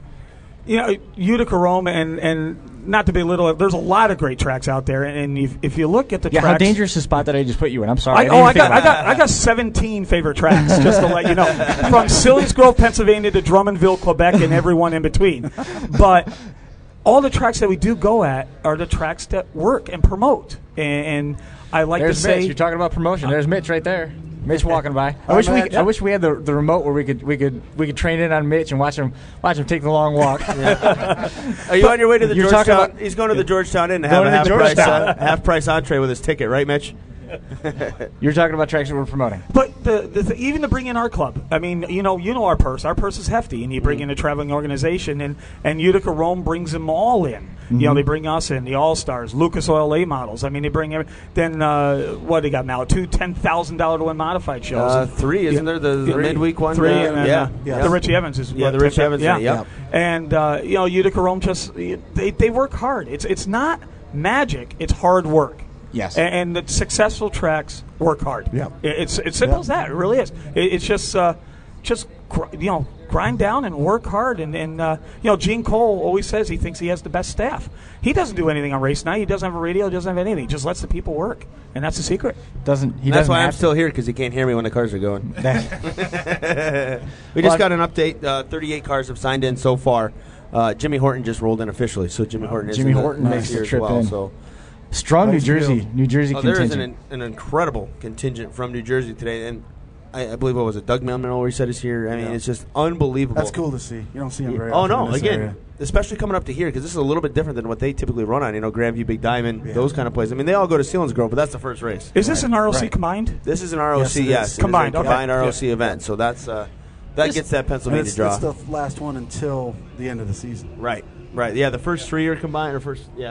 Utica-Rome, and not to belittle it, there's a lot of great tracks out there. And if you look at the tracks, how dangerous the spot that I just put you in. I'm sorry. I got 17 favorite tracks, just to let you know, from Selinsgrove, Pennsylvania, to Drummondville, Quebec, and everyone in between. But all the tracks that we do go at are the tracks that work and promote. And I like There's to say, Mitch. You're talking about promotion. There's Mitch right there. Mitch walking by. I wish we had the remote where we could train in on Mitch and watch him take the long walk. Yeah. Are you on your way to the Georgetown? He's going to the Georgetown Inn to have a half price entree with his ticket, right, Mitch? You're talking about tracks that we're promoting. But even to bring in our club, I mean, you know our purse. Our purse is hefty, and you bring in a traveling organization, and Utica-Rome brings them all in. Mm-hmm. They bring us in, the All-Stars, Lucas Oil A models. I mean, they bring then what do you got now? 2 $10,000 to win modified shows. 3, isn't there? The midweek one. 3, and the Richie Evans is the Richie Evans. Yeah. And Utica-Rome just they work hard. It's not magic. It's hard work. Yes. And the successful tracks work hard. Yeah. It's simple as that. It really is. It's just grind down and work hard. And Gene Cole always says he thinks he has the best staff. He doesn't do anything on race night. He doesn't have a radio. He doesn't have anything. He just lets the people work. And that's the secret. That's why I'm still here, because he can't hear me when the cars are going. We just got an update. 38 cars have signed in so far. Jimmy Horton just rolled in officially. So Jimmy Horton makes the trip well, in. So. Strong New Jersey contingent. There is an incredible contingent from New Jersey today, and I believe Doug Milman he said is here. I mean, it's just unbelievable. That's cool to see. You don't see him very often. Oh no, again, especially coming up to here, because this is a little bit different than what they typically run on. Grandview, Big Diamond, those kind of places. I mean, they all go to Selinsgrove, but that's the first race. Is this an ROC combined? This is an ROC, yes. Combined, okay. Combined ROC event. So that's that gets that Pennsylvania draw. It's the last one until the end of the season. Right. Yeah, the first 3 are combined, or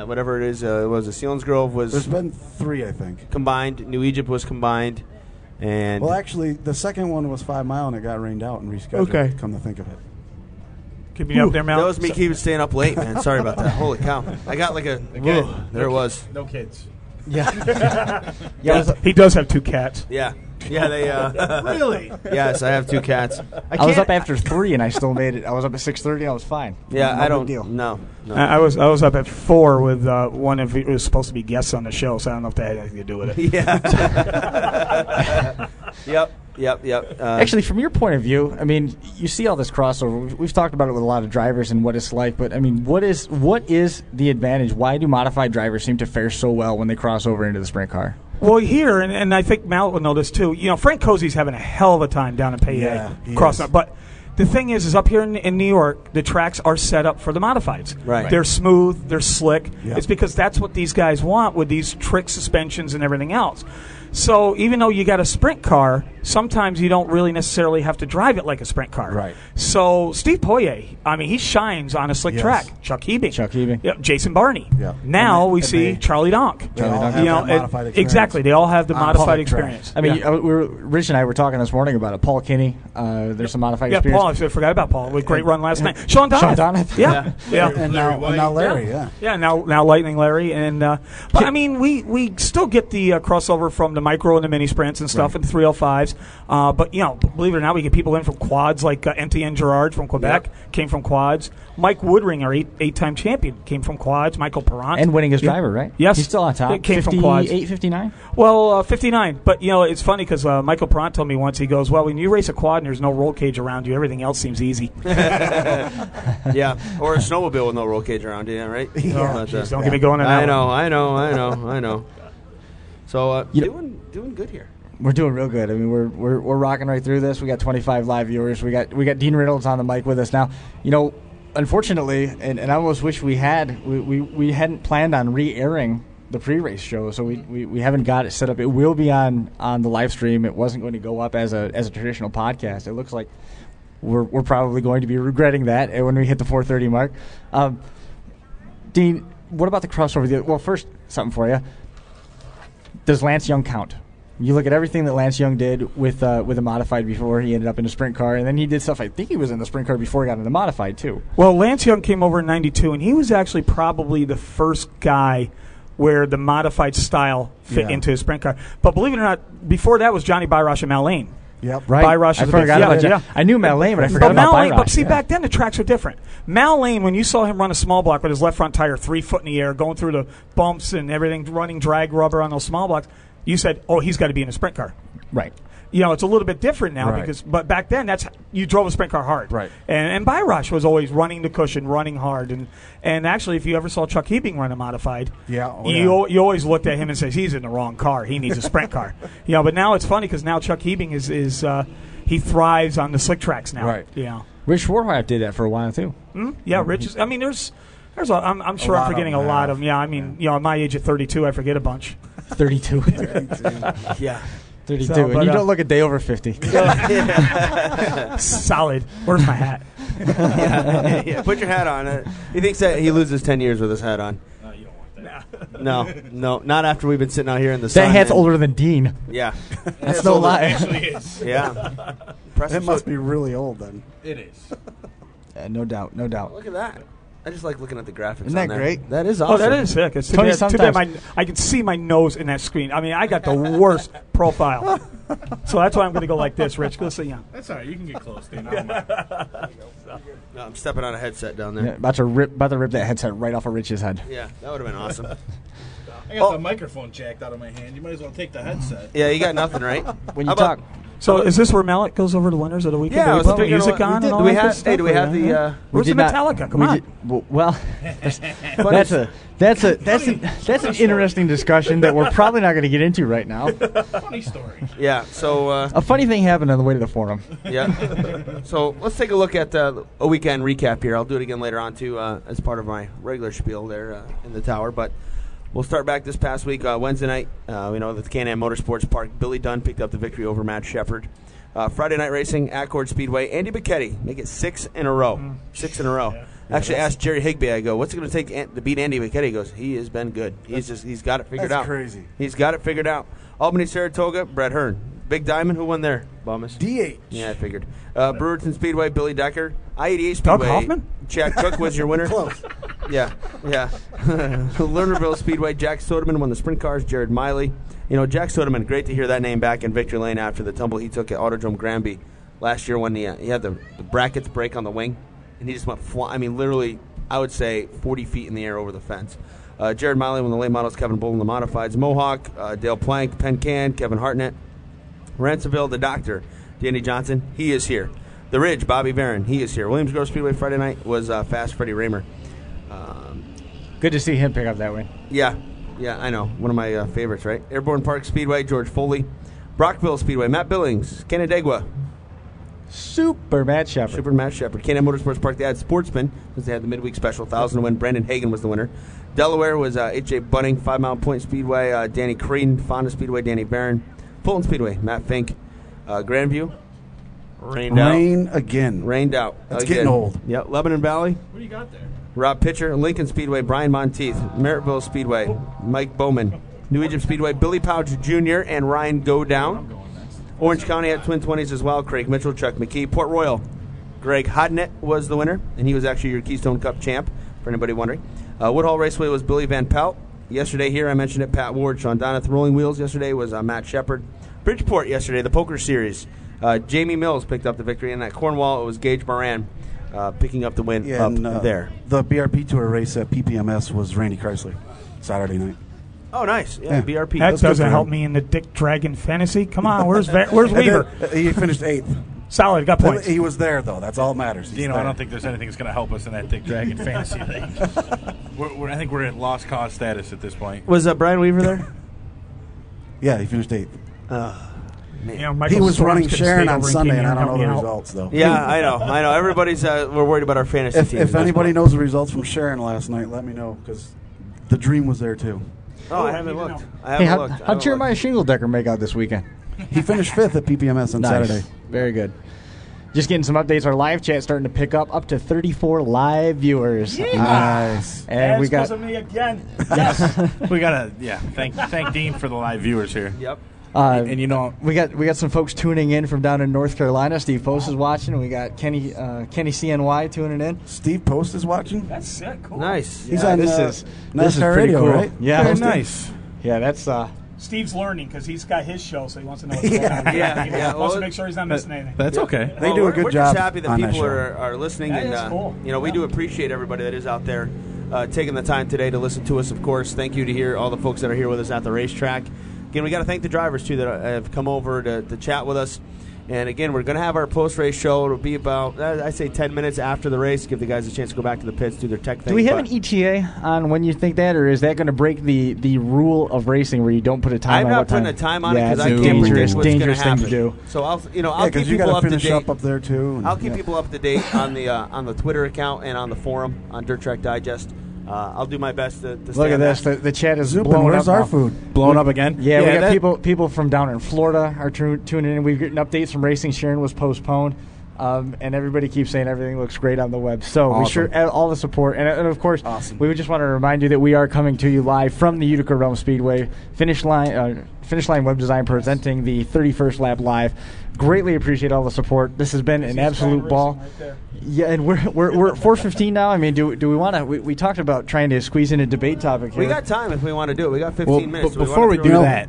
whatever it is. Was Selinsgrove was. There's been 3, I think. Combined. New Egypt was combined, and. Well, actually, the second one was 5 Mile, and it got rained out and rescheduled. Okay. Come to think of it. Keep me up there, Mel. That was me keeping staying up late, man. Sorry about that. Holy cow! I got like a. There it was. No kids. Yeah. He does have 2 cats. Yeah. Yeah, they really? Yes, I have 2 cats. I was up after 3 and I still made it. I was up at 6:30. I was fine. Yeah, I don't deal. No. I was up at 4 with one of it was supposed to be guests on the show, so I don't know if that had anything to do with it. Yeah. Yep. Yep. Actually, from your point of view, I mean, you see all this crossover. We've talked about it with a lot of drivers and what it's like, but I mean, what is the advantage? Why do modified drivers seem to fare so well when they cross over into the sprint car? Well, here, and I think Mal will know this too, Frank Cozy's having a hell of a time down in Payette crossing up. But the thing is up here in New York, the tracks are set up for the modifieds. Right. They're smooth, they're slick. Yep. It's because that's what these guys want with these trick suspensions and everything else. So even though you got a sprint car, sometimes you don't really necessarily have to drive it like a sprint car. Right. So Steve Poirier, I mean, he shines on a slick track. Chuck Hebing. Yep. Jason Barney. Yep. Now we see Charlie Donk. They all have that modified experience. Exactly. They all have the modified experience. I mean, Rich and I were talking this morning about it. Paul Kinney, there's some modified experience. Yeah, Paul, I forgot about Paul. With great run last night. Sean Donath. Yeah. And now Larry, Yeah, now Lightning Larry. And but I mean, we still get the crossover from the micro and the mini sprints and stuff and the 305s. But, believe it or not, we get people in from quads like Etienne Girard from Quebec came from quads. Mike Woodring, our eight-time champion, came from quads. Michael Perrant. And winning his driver, right? Yes. He's still on top. It came from quads. 59? Well, 59. But, it's funny because Michael Perrant told me once, he goes, well, when you race a quad and there's no roll cage around you, everything else seems easy. Yeah. Or a snowmobile with no roll cage around you, right? Geez, don't get me going on that I know. So, doing good here. We're doing real good. I mean, we're rocking right through this. We got 25 live viewers. We got Dean Reynolds on the mic with us now. Unfortunately, and I almost wish we hadn't planned on re-airing the pre-race show, so we haven't got it set up. It will be on the live stream. It wasn't going to go up as a traditional podcast. It looks like we're probably going to be regretting that when we hit the 4:30 mark. Dean, what about the crossover? Well, first, something for you. Does Lance Young count? You look at everything that Lance Young did with a modified before he ended up in a sprint car, and then he did stuff. I think he was in the sprint car before he got into modified too. Well, Lance Young came over in '92, and he was actually probably the first guy where the modified style fit into his sprint car. But believe it or not, before that was Johnny Byrosh and Mal Lane. Yep. Right. Byrosh I forgot about that. I knew Mal Lane, but I forgot about Byrosh. But see, back then the tracks were different. Mal Lane, when you saw him run a small block with his left front tire 3 foot in the air, going through the bumps and everything, running drag rubber on those small blocks, you said, oh, he's got to be in a sprint car. Right. It's a little bit different now but back then you drove a sprint car hard. Right. And Byrosh was always running the cushion, running hard. And actually, if you ever saw Chuck Hebing run a modified, you always looked at him and says, he's in the wrong car. He needs a sprint car. But now it's funny because now Chuck Hebing is he thrives on the slick tracks now. Right. Yeah. Rich Warhart did that for a while too. Yeah, Rich is. I mean, there's I'm sure I'm forgetting a lot of them. Yeah, I mean, at my age at 32, I forget a bunch. 32. Yeah. 32. So, and you don't look a day over 50. Solid. Where's my hat? Yeah, put your hat on. He thinks that he loses 10 years with his hat on. You don't want that. No, not after we've been sitting out here in the sun. That hat's older than Dean. Yeah. That's no lie. It actually is. Yeah. It must be really old then. It is. No doubt. Look at that. I just like looking at the graphics. Isn't that great? That is awesome. Oh, that is sick. It's too bad I can see my nose in that screen. I mean, I got the worst profile. So that's why I'm going to go like this, Rich. Go sit down. That's all right. You can get close, Dana. No, I'm stepping on a headset down there. Yeah, about to rip that headset right off of Rich's head. Yeah, that would have been awesome. I got the microphone jacked out of my hand. You might as well take the headset. Yeah, you got nothing, right? When you talk. So is this where Mallet goes over the winners of the weekend? Yeah, do we put the music on and all that good stuff? Hey, do we have the... Where's the Metallica? Come on. That's an interesting discussion that we're probably not going to get into right now. Funny story. Yeah, so... a funny thing happened on the way to the forum. Yeah. So let's take a look at a weekend recap here. I'll do it again later on, too, as part of my regular spiel there in the tower, but... We'll start back this past week, Wednesday night. We know that the Can-Am Motorsports Park, Billy Dunn picked up the victory over Matt Shepard. Friday night racing, Accord Speedway, Andy Bicchetti, make it 6 in a row. 6 in a row. Yeah. Actually, asked Jerry Higby, I go, what's it going to take to beat Andy Bicchetti? He goes, he has been good. He's got it figured out. That's crazy. He's got it figured out. Albany, Saratoga, Brett Hearn. Big Diamond, who won there? Bummus. DH. Yeah, I figured. Brewerton Speedway, Billy Decker. I-88 Speedway. Doug Hoffman? Chad Cook was your winner. Close. Yeah. Lernerville Speedway, Jack Soderman won the sprint cars. Jared Miley. Jack Soderman, great to hear that name back in victory lane after the tumble he took at Autodrome Granby last year when he had the brackets break on the wing, and he just went literally, I would say 40 feet in the air over the fence. Jared Miley won the late models, Kevin Bull in the modifieds. Mohawk, Dale Plank, Penn Can, Kevin Hartnett. Ransomville, the Doctor, Danny Johnson, he is here. The Ridge, Bobby Barron, he is here. Williams Grove Speedway Friday night was Fast Freddie Raymer. Good to see him pick up that win. Yeah, I know. One of my favorites, right? Airborne Park Speedway, George Foley. Brockville Speedway, Matt Billings. Canandaigua. Super Matt Shepard. Canaan Motorsports Park, they had Sportsman, because they had the midweek special, 1,000 to win. Brandon Hagan was the winner. Delaware was H.J. Bunning, 5 Mile Point Speedway. Danny Creedon, Fonda Speedway, Danny Barron. Fulton Speedway, Matt Fink. Grandview, rained out. It's getting old. Yep, Lebanon Valley. What do you got there? Rob Pitcher, Lincoln Speedway, Brian Monteith, Merrittville Speedway, Mike Bowman, New Egypt Speedway, Billy Pouch Jr. and Ryan Godown. Orange County had Twin 20s as well, Craig Mitchell, Chuck McKee. Port Royal, Greg Hodnett was the winner, and he was actually your Keystone Cup champ, for anybody wondering. Woodhall Raceway was Billy Van Pelt. Yesterday here, I mentioned it, Pat Ward, Sean Donath. Rolling Wheels yesterday was Matt Shepard. Bridgeport yesterday, the poker series. Jamie Mills picked up the victory, and at Cornwall, it was Gage Moran picking up the win there. The BRP Tour race at PPMS was Randy Chrysler, Saturday night. Oh, nice. Yeah. BRP. That doesn't help me in the Dick Dragon fantasy. Come on, where's Weaver? He finished 8th. Solid, got points. He was there, though. That's all that matters. I don't think there's anything that's going to help us in that Dick Dragon fantasy league. I think we're at lost cause status at this point. Was Brian Weaver there? Yeah, he finished 8th. He was running Sharon on Sunday, and I don't know the results, though. Yeah, I know. Everybody's we're worried about our fantasy teams. If anybody knows the results from Sharon last night, let me know, because the Dream was there, too. Oh, I haven't looked. How'd Jeremiah Shingle-Decker make out this weekend? He finished 5th at PPMS on Saturday. Very good. Just getting some updates. Our live chat starting to pick up to 34 live viewers. Yeah. Nice. And we got me again. Yes. We gotta thank Dean for the live viewers here. Yep. And we got some folks tuning in from down in North Carolina. Steve Post is watching, and we got Kenny CNY tuning in. Steve Post is watching. That's sick. Cool. Nice. He's on this is NASCAR pretty radio, cool. right? Yeah, very nice. Yeah, that's Steve's learning because he's got his show, so he wants to know what's going on. He wants to make sure he's not missing anything. That's okay. They do a good we're job. We're just happy that on people that are listening, That and is cool. we do appreciate everybody that is out there taking the time today to listen to us. Of course, thank you to hear all the folks that are here with us at the racetrack. Again, we got to thank the drivers too that have come over to chat with us. And again, we're going to have our post-race show. It'll be about, I say, 10 minutes after the race. Give the guys a chance to go back to the pits, do their tech thing. Do we have an ETA on when you think that, or is that going to break the rule of racing where you don't put a time I'm on not putting a time on it because I can't dangerous, predict what's going to dangerous thing happen. to do. So I'll keep you people up to finish date. up there too. I'll keep people up to date on the Twitter account and on the forum on Dirt Track Digest. I'll do my best to stay Look at on this. that. The chat is Zupin, blowing where's up our now. food? Blowing up again? Yeah, we got people from down in Florida are tuning in. We've gotten updates from racing. Sharon was postponed. And everybody keeps saying everything looks great on the web. So we sure all the support. And of course, we would just want to remind you that we are coming to you live from the Utica-Rome Speedway. Finish line Web Design presenting the 31st lap live. Greatly appreciate all the support. This has been an absolute ball. Yeah, and we're at 4:15 now. I mean, do we want to? We talked about trying to squeeze in a debate topic here. We got time if we want to do it. We got 15 minutes. But before we do that,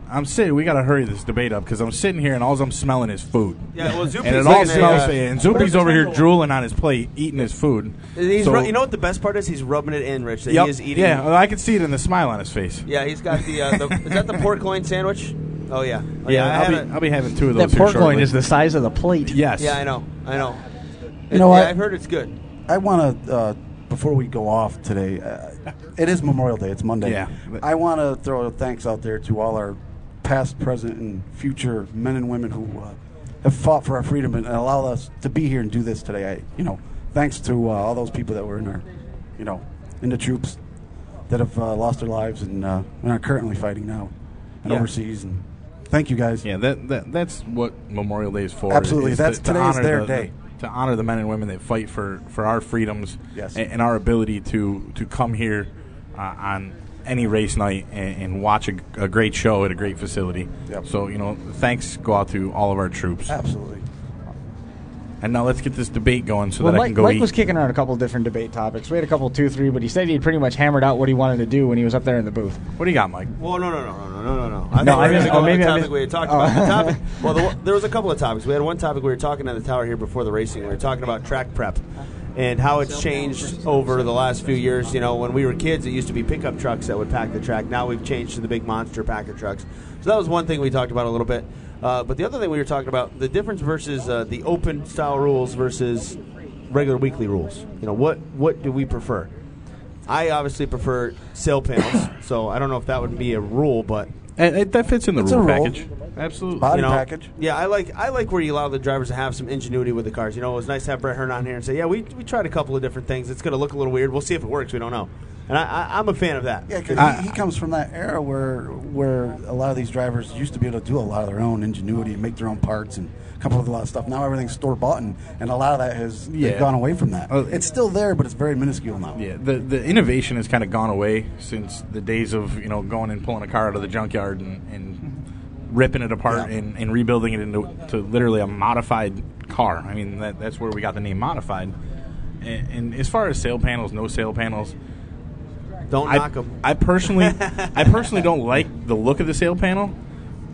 we got to hurry this debate up because I'm sitting here and all I'm smelling is food. Yeah, well, Zupi's and it all smells. And Zupi's over here drooling on his plate, eating his food. You know what the best part is? He's rubbing it in, Rich. That he is eating. Yeah, well, I can see it in the smile on his face. Yeah, he's got the is that the pork loin sandwich? Oh yeah. I'll be having 2 of those. That pork loin is the size of the plate. Yes. Yeah, I know. You know what? I've heard it's good. I want to, before we go off today, it is Memorial Day. It's Monday. Yeah. I want to throw a thanks out there to all our past, present, and future men and women who have fought for our freedom and allowed us to be here and do this today. Thanks to all those people that were in our, in the troops that have lost their lives and are currently fighting now and overseas. And thank you guys. Yeah, that's what Memorial Day is for. Absolutely. Is That's today's their day. To honor the men and women that fight for our freedoms yes. and our ability to come here on any race night and watch a great show at a great facility. Yep. So, thanks go out to all of our troops. Absolutely. And now let's get this debate going so that I can go Mike eat. was kicking around a couple of different debate topics. We had a couple, 2, 3, but he said he'd pretty much hammered out what he wanted to do when he was up there in the booth. What do you got, Mike? Well, no. I missed maybe the topic we had talked about. The topic, well, there was a couple of topics. We had one topic we were talking at the tower here before the racing. We were talking about track prep and how it's changed over the last few years. When we were kids, it used to be pickup trucks that would pack the track. Now we've changed to the big monster packer trucks. So that was one thing we talked about a little bit. But the other thing we were talking about, the difference versus the open style rules versus regular weekly rules. What do we prefer? I obviously prefer sail panels, so I don't know if that would be a rule, but that fits in the rule package. Absolutely, body package. Yeah, I like where you allow the drivers to have some ingenuity with the cars. It was nice to have Brett Hearn on here and say, yeah, we tried a couple of different things. It's going to look a little weird. We'll see if it works. We don't know. And I'm a fan of that. Yeah, because he comes from that era where a lot of these drivers used to be able to do a lot of their own ingenuity and make their own parts and come up with a lot of stuff. Now everything's store-bought, and a lot of that has gone away from that. It's still there, but it's very minuscule now. Yeah, the innovation has kind of gone away since the days of going and pulling a car out of the junkyard and ripping it apart and rebuilding it into literally a modified car. I mean, that's where we got the name modified. And as far as sail panels, no sail panels, don't knock them. I personally don't like the look of the sail panel,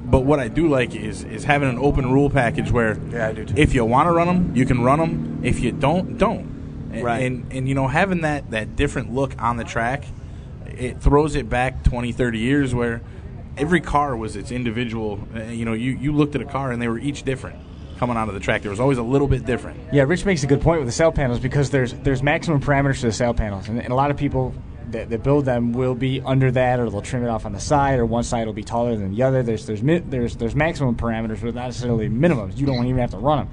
but what I do like is having an open rule package where I do too. If you want to run them, you can run them. If you don't. Right. And having that different look on the track, it throws it back 20, 30 years where every car was its individual. You looked at a car and they were each different coming out of the track. There was always a little bit different. Yeah, Rich makes a good point with the sail panels because there's maximum parameters to the sail panels, and a lot of people that build them will be under that, or they'll trim it off on the side, or one side will be taller than the other. There's maximum parameters, but not necessarily minimums. You don't even have to run them.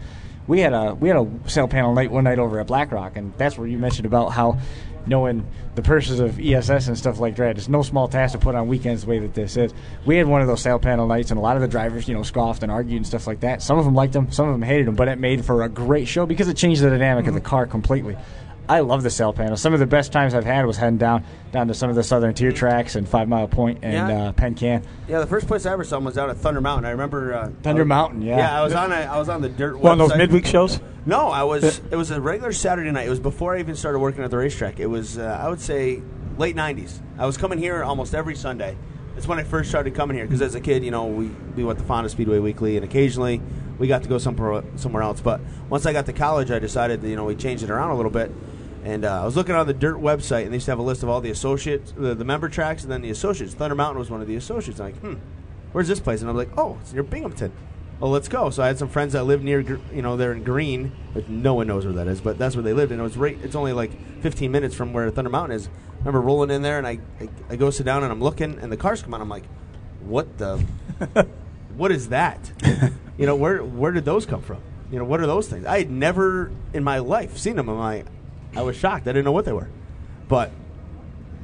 We had a sail panel night one night over at Black Rock, and that's where you mentioned about how knowing the purses of ESS and stuff like that, it's no small task to put on weekends the way that this is. We had one of those sail panel nights, and a lot of the drivers, scoffed and argued and stuff like that. Some of them liked them, some of them hated them, but it made for a great show because it changed the dynamic of the car completely. I love the sail panel. Some of the best times I've had was heading down to some of the Southern Tier tracks and 5 Mile Point and Penn Can. Yeah, the first place I ever saw them was out at Thunder Mountain. I remember Thunder Mountain. Yeah. Yeah, I was on the dirt. One website. of those midweek shows. No, it was a regular Saturday night. It was before I even started working at the racetrack. It was I would say late '90s. I was coming here almost every Sunday. That's when I first started coming here because as a kid, we went to Fonda Speedway weekly, and occasionally we got to go somewhere else. But once I got to college, I decided we changed it around a little bit. And I was looking on the dirt website, and they used to have a list of all the associates, the member tracks, and then the associates. Thunder Mountain was one of the associates. I'm like, where's this place? And I'm like, oh, it's near Binghamton. Well, let's go. So I had some friends that lived near, they're in Green, but no one knows where that is, but that's where they lived. And it's only like 15 minutes from where Thunder Mountain is. I remember rolling in there, and I go sit down, and I'm looking, and the cars come on. I'm like, what is that? Where did those come from? What are those things? I had never in my life seen them. I was shocked. I didn't know what they were. But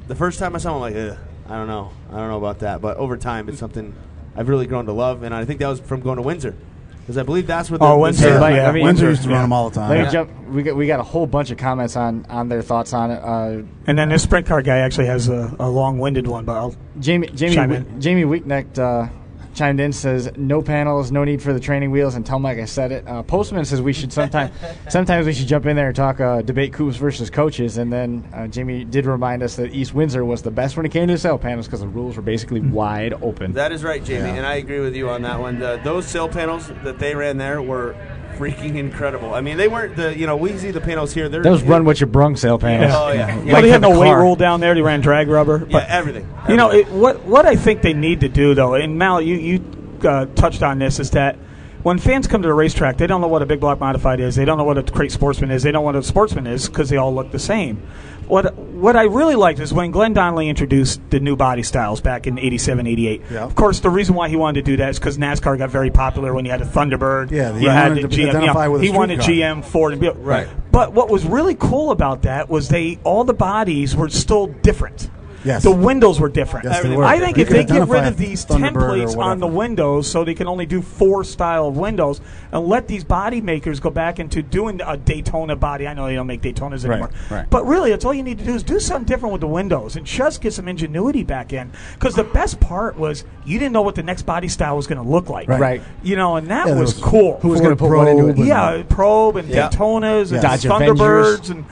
the first time I saw them, I'm like, I don't know about that. But over time, it's something I've really grown to love. And I think that was from going to Windsor. Because I believe that's what Windsor. Windsor. Windsor used to run them all the time. Let me jump. We got a whole bunch of comments on their thoughts on it. And then this sprint car guy actually has a long-winded one, but I'll Jamie Weeknecht chimed in, says no panels, no need for the training wheels, and tell Mike I said it. Postman says we should sometimes we should jump in there and talk debate coops versus coaches. And then Jamie did remind us that East Windsor was the best when it came to sail panels because the rules were basically wide open. That is right, Jamie, and I agree with you on that one. Those sail panels that they ran there were freaking incredible. I mean, they weren't we see the panels here. Those run what you brung sail panels. Oh yeah. Well, they had no weight rule down there. They ran drag rubber. But, everything. What I think they need to do though, and Mal, you touched on this, is that when fans come to the racetrack, they don't know what a big block modified is. They don't know what a crate sportsman is. They don't know what a sportsman is because they all look the same. What I really liked is when Glenn Donnelly introduced the new body styles back in '87, '88. Yeah. Of course, the reason why he wanted to do that is because NASCAR got very popular when you had a Thunderbird. Yeah, you had wanted the to GM. identify with a he street wanted car. GM, Ford, and Right. But what was really cool about that was all the bodies were still different. Yes. The windows were different. Yes, they were. I think You if could they get rid identify of these Thunderbird templates or on the whatever. windows so they can only do 4 style of windows and let these body makers go back into doing a Daytona body. I know they don't make Daytonas anymore. Right. But really, that's all you need to do is do something different with the windows and just get some ingenuity back in. Because the best part was you didn't know what the next body style was going to look like. Right. And that was cool. Who was going to put one into it? Yeah, Probe and Daytonas and Dodge Thunderbirds. And,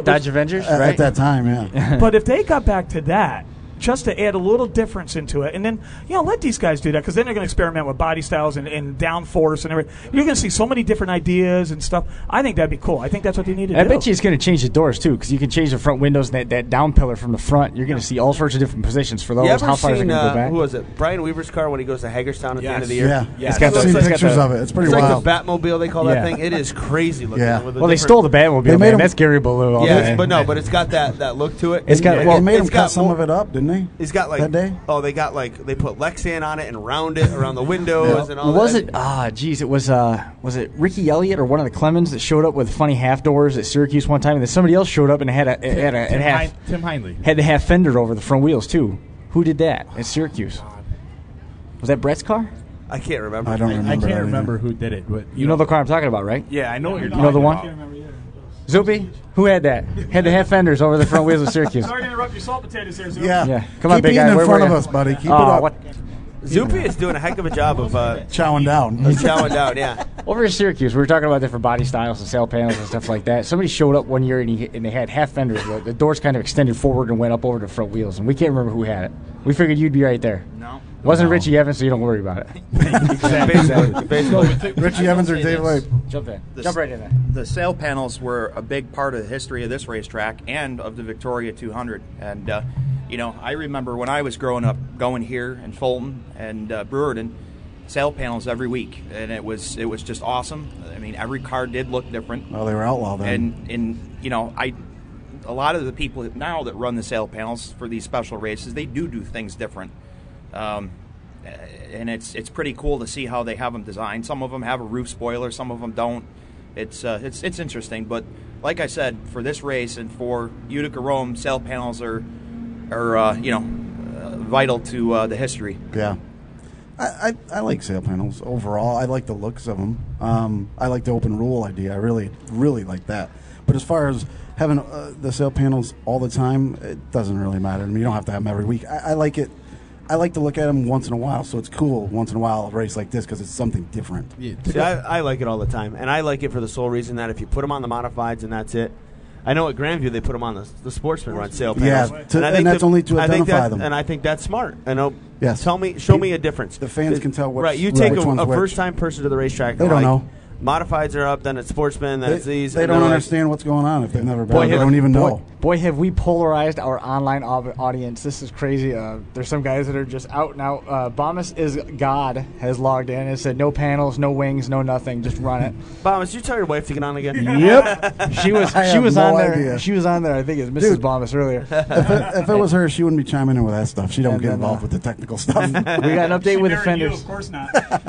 Dodge Avengers, at that time, yeah. But if they got back to that, just to add a little difference into it. And then, let these guys do that, because then they're going to experiment with body styles and downforce and everything. You're going to see so many different ideas and stuff. I think that'd be cool. I think that's what they need to do. I bet you it's going to change the doors, too, because you can change the front windows and that down pillar from the front. You're going to see all sorts of different positions for those. You ever How far is it seen, going to go back? who was it? Brian Weaver's car when he goes to Hagerstown at the end of the year? Yeah. It's got I've seen it's got pictures of it. It's pretty wild. It's like the Batmobile, they call that thing. It is crazy looking. Yeah. With Well, they stole the Batmobile, man. That's Gary Ballou. Yeah, but it's got that look to it. It's got. They made him cut some of it up, didn't they? He's got that day. Oh, they put Lexan on it and round it around the windows and all. Was it? It was it Ricky Elliott or one of the Clemens that showed up with funny half doors at Syracuse one time, and then somebody else showed up and had Tim Hindley had the half fender over the front wheels too. Who did that at Syracuse? Was that Brett's car? I can't remember. I don't remember. I can't remember who did it, but you know the car I'm talking about, right? Yeah, I know what you're You talking know the about. one? Zoopy? Who had that? Had the half fenders over the front wheels of Syracuse. Sorry to interrupt your salt potatoes there, Zoopy. Yeah. Come on, Keep big eating guy. in front of us, buddy. Keep it up. What? Zoopy is doing a heck of a job of chowing down. Chowing down, yeah. Over in Syracuse, we were talking about different body styles and sail panels and stuff like that. Somebody showed up one year and they had half fenders. The doors kind of extended forward and went up over the front wheels, and we can't remember who had it. We figured you'd be right there. No. Wasn't Richie Evans, so you don't worry about it. Basically. Richie Evans or Dave Lake? Jump right in there. The sail panels were a big part of the history of this racetrack and of the Victoria 200. And, I remember when I was growing up going here in Fulton and Brewerton, sail panels every week. And it was just awesome. I mean, every car did look different. Oh, they were outlaw then. And a lot of the people now that run the sail panels for these special races, they do things different. And it's pretty cool to see how they have them designed. Some of them have a roof spoiler, some of them don't. It's interesting, but like I said, for this race and for Utica-Rome, sail panels are vital to the history. Yeah, I like sail panels overall. I like the looks of them. I like the open rule idea. I really like that. But as far as having the sail panels all the time, it doesn't really matter to me. You don't have to have them every week. I like it. I like to look at them once in a while, so it's cool once in a while a race like this because it's something different. Yeah. See, I like it all the time, and I like it for the sole reason that if you put them on the modifieds and that's it. I know at Grandview they put them on the Sportsman run sail panels. Yeah, and that's only to identify them. And I think that's smart. Yes. Show me a difference. The fans can tell right, you take which one's a which. first-time person to the racetrack. They don't know. Modifieds are up, then it's Sportsman, then it's these. They don't understand what's going on if they've never been. They don't even know. Boy, have we polarized our online audience. This is crazy. There's some guys that are just out and out. Bombas is God has logged in and said no panels, no wings, no nothing. Just run it. Bombas, did you tell your wife to get on again? Yep. She was on there. Idea. She was on there. I think it's Mrs. Bombas earlier. If it was her, she wouldn't be chiming in with that stuff. She don't get involved with the technical stuff. We got an update with the fenders. Of course not.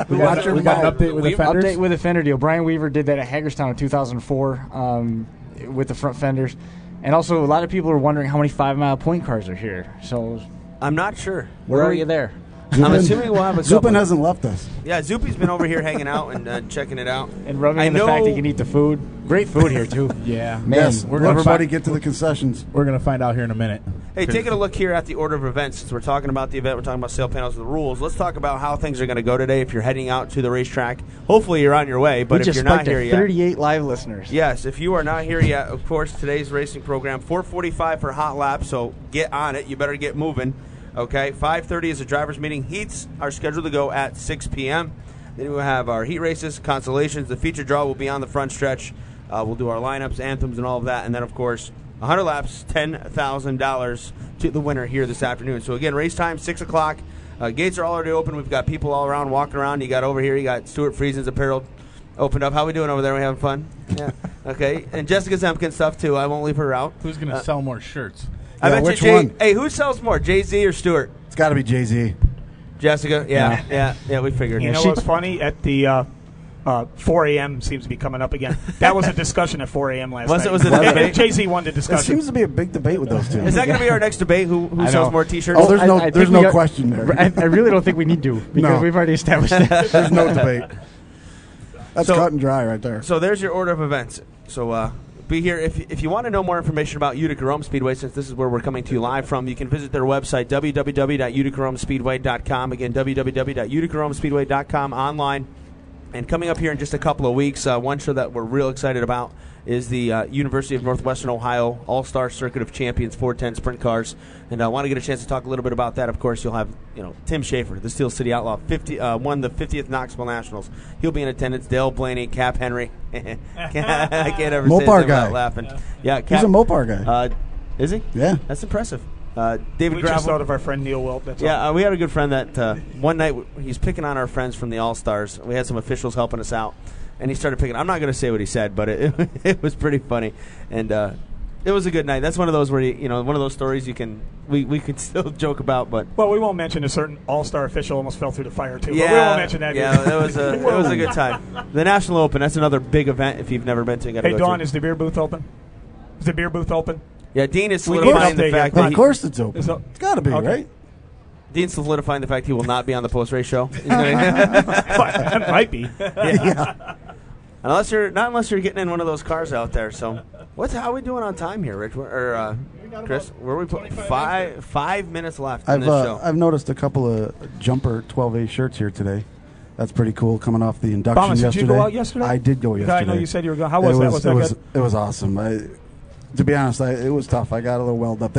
We got an update with the fenders. Update with the fender deal. Brian Weaver did that at Hagerstown in 2004 with the front fenders. And also, a lot of people are wondering how many 5 Mile point cars are here. So I'm not sure. Where are you there? I'm assuming we'll have a couple. Zupin hasn't left us. Yeah, Zoopy's been over here hanging out and checking it out. And rubbing in the fact that you can eat the food. Great food here, too. Yeah. Man, yes, everybody get to the concessions. We're going to find out here in a minute. Hey, taking a look here at the order of events. Since we're talking about the event, we're talking about sail panels and the rules. Let's talk about how things are going to go today if you're heading out to the racetrack. Hopefully you're on your way, but if you're not here yet. 38 live listeners. Yes, if you are not here yet, of course, today's racing program, 4:45 for hot lap, so get on it. You better get moving. Okay, 5:30 is the driver's meeting. Heats are scheduled to go at 6 p.m. Then we'll have our heat races, consolations. The feature draw will be on the front stretch. We'll do our lineups, anthems, and all of that. And then, of course, 100 laps, $10,000 to the winner here this afternoon. So, again, race time, 6 o'clock. Gates are already open. We've got people all around walking around. You got over here, you got Stuart Friesen's apparel opened up. How we doing over there? We having fun? Yeah. Okay. And Jessica Zemkin stuff, too. I won't leave her out. Who's going to sell more shirts? I bet which you one? Hey, who sells more, Jay-Z or Stuart? It's got to be Jay-Z. Jessica? Yeah, we figured. You know what's funny? At the 4 a.m. seems to be coming up again. That was a discussion at 4 a.m. last night. Was it a debate? Jay-Z won the discussion. There seems to be a big debate with those two. Is that going to be our next debate? Who sells more T-shirts? Oh, there's no question there. I really don't think we need to because we've already established that. There's no debate. That's cut and dry right there. So there's your order of events. So be here. If you want to know more information about Utica-Rome Speedway, since this is where we're coming to you live from, you can visit their website, www.uticaromespeedway.com. Again, www.uticaromespeedway.com online. And coming up here in just a couple of weeks, one show that we're real excited about is the University of Northwestern Ohio All-Star Circuit of Champions 410 Sprint Cars. And I want to get a chance to talk a little bit about that. Of course, you'll have Tim Schaefer, the Steel City Outlaw, won the 50th Knoxville Nationals. He'll be in attendance. Dale Blaney, Cap Henry. I can't ever say his name without laughing. Yeah, Cap, he's a Mopar guy. Is he? Yeah. That's impressive. David we Gravel. just thought of our friend Neil Wilt. That's all. We had a good friend that one night he's picking on our friends from the All-Stars. We had some officials helping us out, and he started picking. I'm not going to say what he said, but it was pretty funny, and it was a good night. That's one of those where one of those stories we can still joke about, but well, we won't mention a certain All-Star official almost fell through the fire too. Yeah, but we won't mention that. Yeah, it was a good time. The National Open. That's another big event. If you've never been to, hey Dawn, is the beer booth open? Is the beer booth open? Yeah, Dean is solidifying the fact that of course it's open. It's got to be, right? Dean's solidifying the fact he will not be on the post-race show. That might be. Yeah. Unless you're getting in one of those cars out there. So, how are we doing on time here, Rich or Chris? Where are we put 5 minutes left in this show? I've noticed a couple of jumper 12A shirts here today. That's pretty cool. Coming off the induction Thomas, yesterday. Did you go out yesterday? I did go yesterday. I know you said you were going. How was that? Was that good? It was awesome. To be honest, it was tough. I got a little welled up.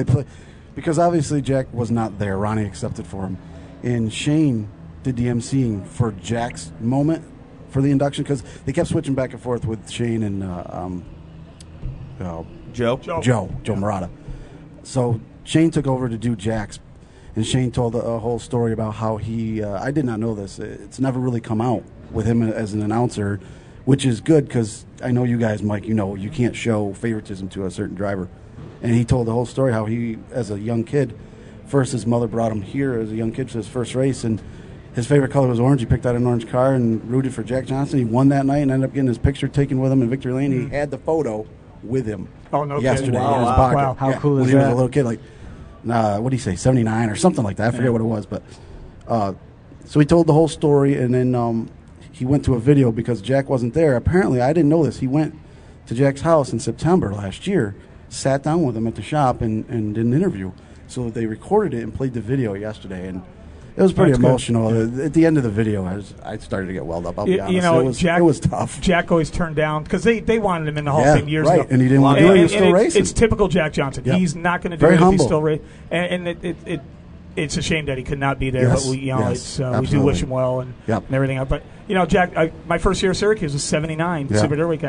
Because obviously Jack was not there. Ronnie accepted for him, and Shane did the emceeing for Jack's moment for the induction because they kept switching back and forth with Shane and Joe Murata. So Shane took over to do Jack's, and Shane told a whole story about how he. I did not know this. It's never really come out with him as an announcer, which is good because I know you guys, Mike, you can't show favoritism to a certain driver. And he told the whole story how he, as a young kid, first his mother brought him here as a young kid to his first race, and his favorite color was orange. He picked out an orange car and rooted for Jack Johnson. He won that night and ended up getting his picture taken with him in Victory Lane. He had the photo with him yesterday in his pocket. Wow, how cool is when that? he was a little kid, what did he say, 79 or something like that. I forget what it was. But so he told the whole story, and then he went to a video because Jack wasn't there. Apparently, I didn't know this. He went to Jack's house in September last year, sat down with him at the shop, and did an interview. So they recorded it and played the video yesterday, and it was pretty emotional. At the end of the video, I started to get welled up. I'll be honest. It was tough. Jack always turned down because they wanted him in the Hall of Fame years ago. And he didn't want to do it. He was still racing. It's typical Jack Johnson. Yep. He's not going to do it if he's still racing. And it's a shame that he could not be there, but we do wish him well and everything else. But Jack, my first year at Syracuse was '79 Super Dirt Week.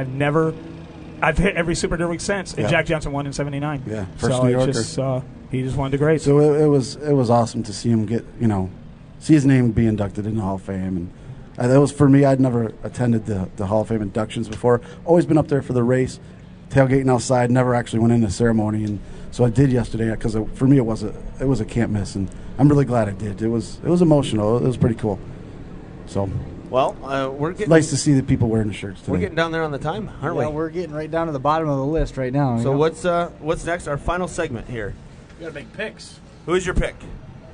I've hit every Super Dirt Week since, and Jack Johnson won in '79. Yeah, first New Yorker. He just wanted to great. So it was awesome to see him see his name be inducted in the Hall of Fame, and that was for me. I'd never attended the Hall of Fame inductions before. Always been up there for the race, tailgating outside. Never actually went in the ceremony, and so I did yesterday because for me it was a can't miss, and I'm really glad I did. It was emotional. It was pretty cool. So. Well, we're getting nice to see the people wearing the shirts today. We're getting down there on the time, aren't we? Yeah, we're getting right down to the bottom of the list right now. So what's next? Our final segment here. You gotta make picks. Who's your pick?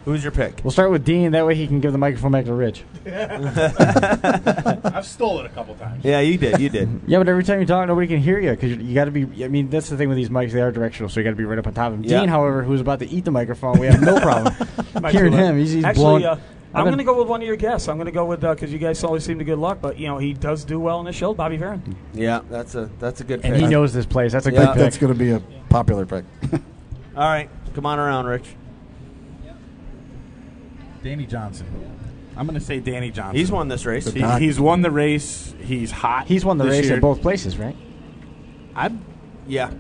We'll start with Dean. That way he can give the microphone back to Rich. I've stolen it a couple times. Yeah, you did. Yeah, but every time you talk, nobody can hear you because you got to be. I mean, that's the thing with these mics; they are directional, so you got to be right up on top of him. Yeah. Dean, however, who's about to eat the microphone, we have no problem hearing him. He's actually. blown. I'm going to go with one of your guests. I'm going to go with because you guys always seem to good luck, but he does do well in the show. Bobby Varon. Yeah, that's a good pick. And he knows this place. That's a good pick. That's going to be a popular pick. All right, come on around, Rich. Danny Johnson. I'm going to say Danny Johnson. He's won this race. He's won the race. He's hot. He's won the race year. at both places, right? Yeah.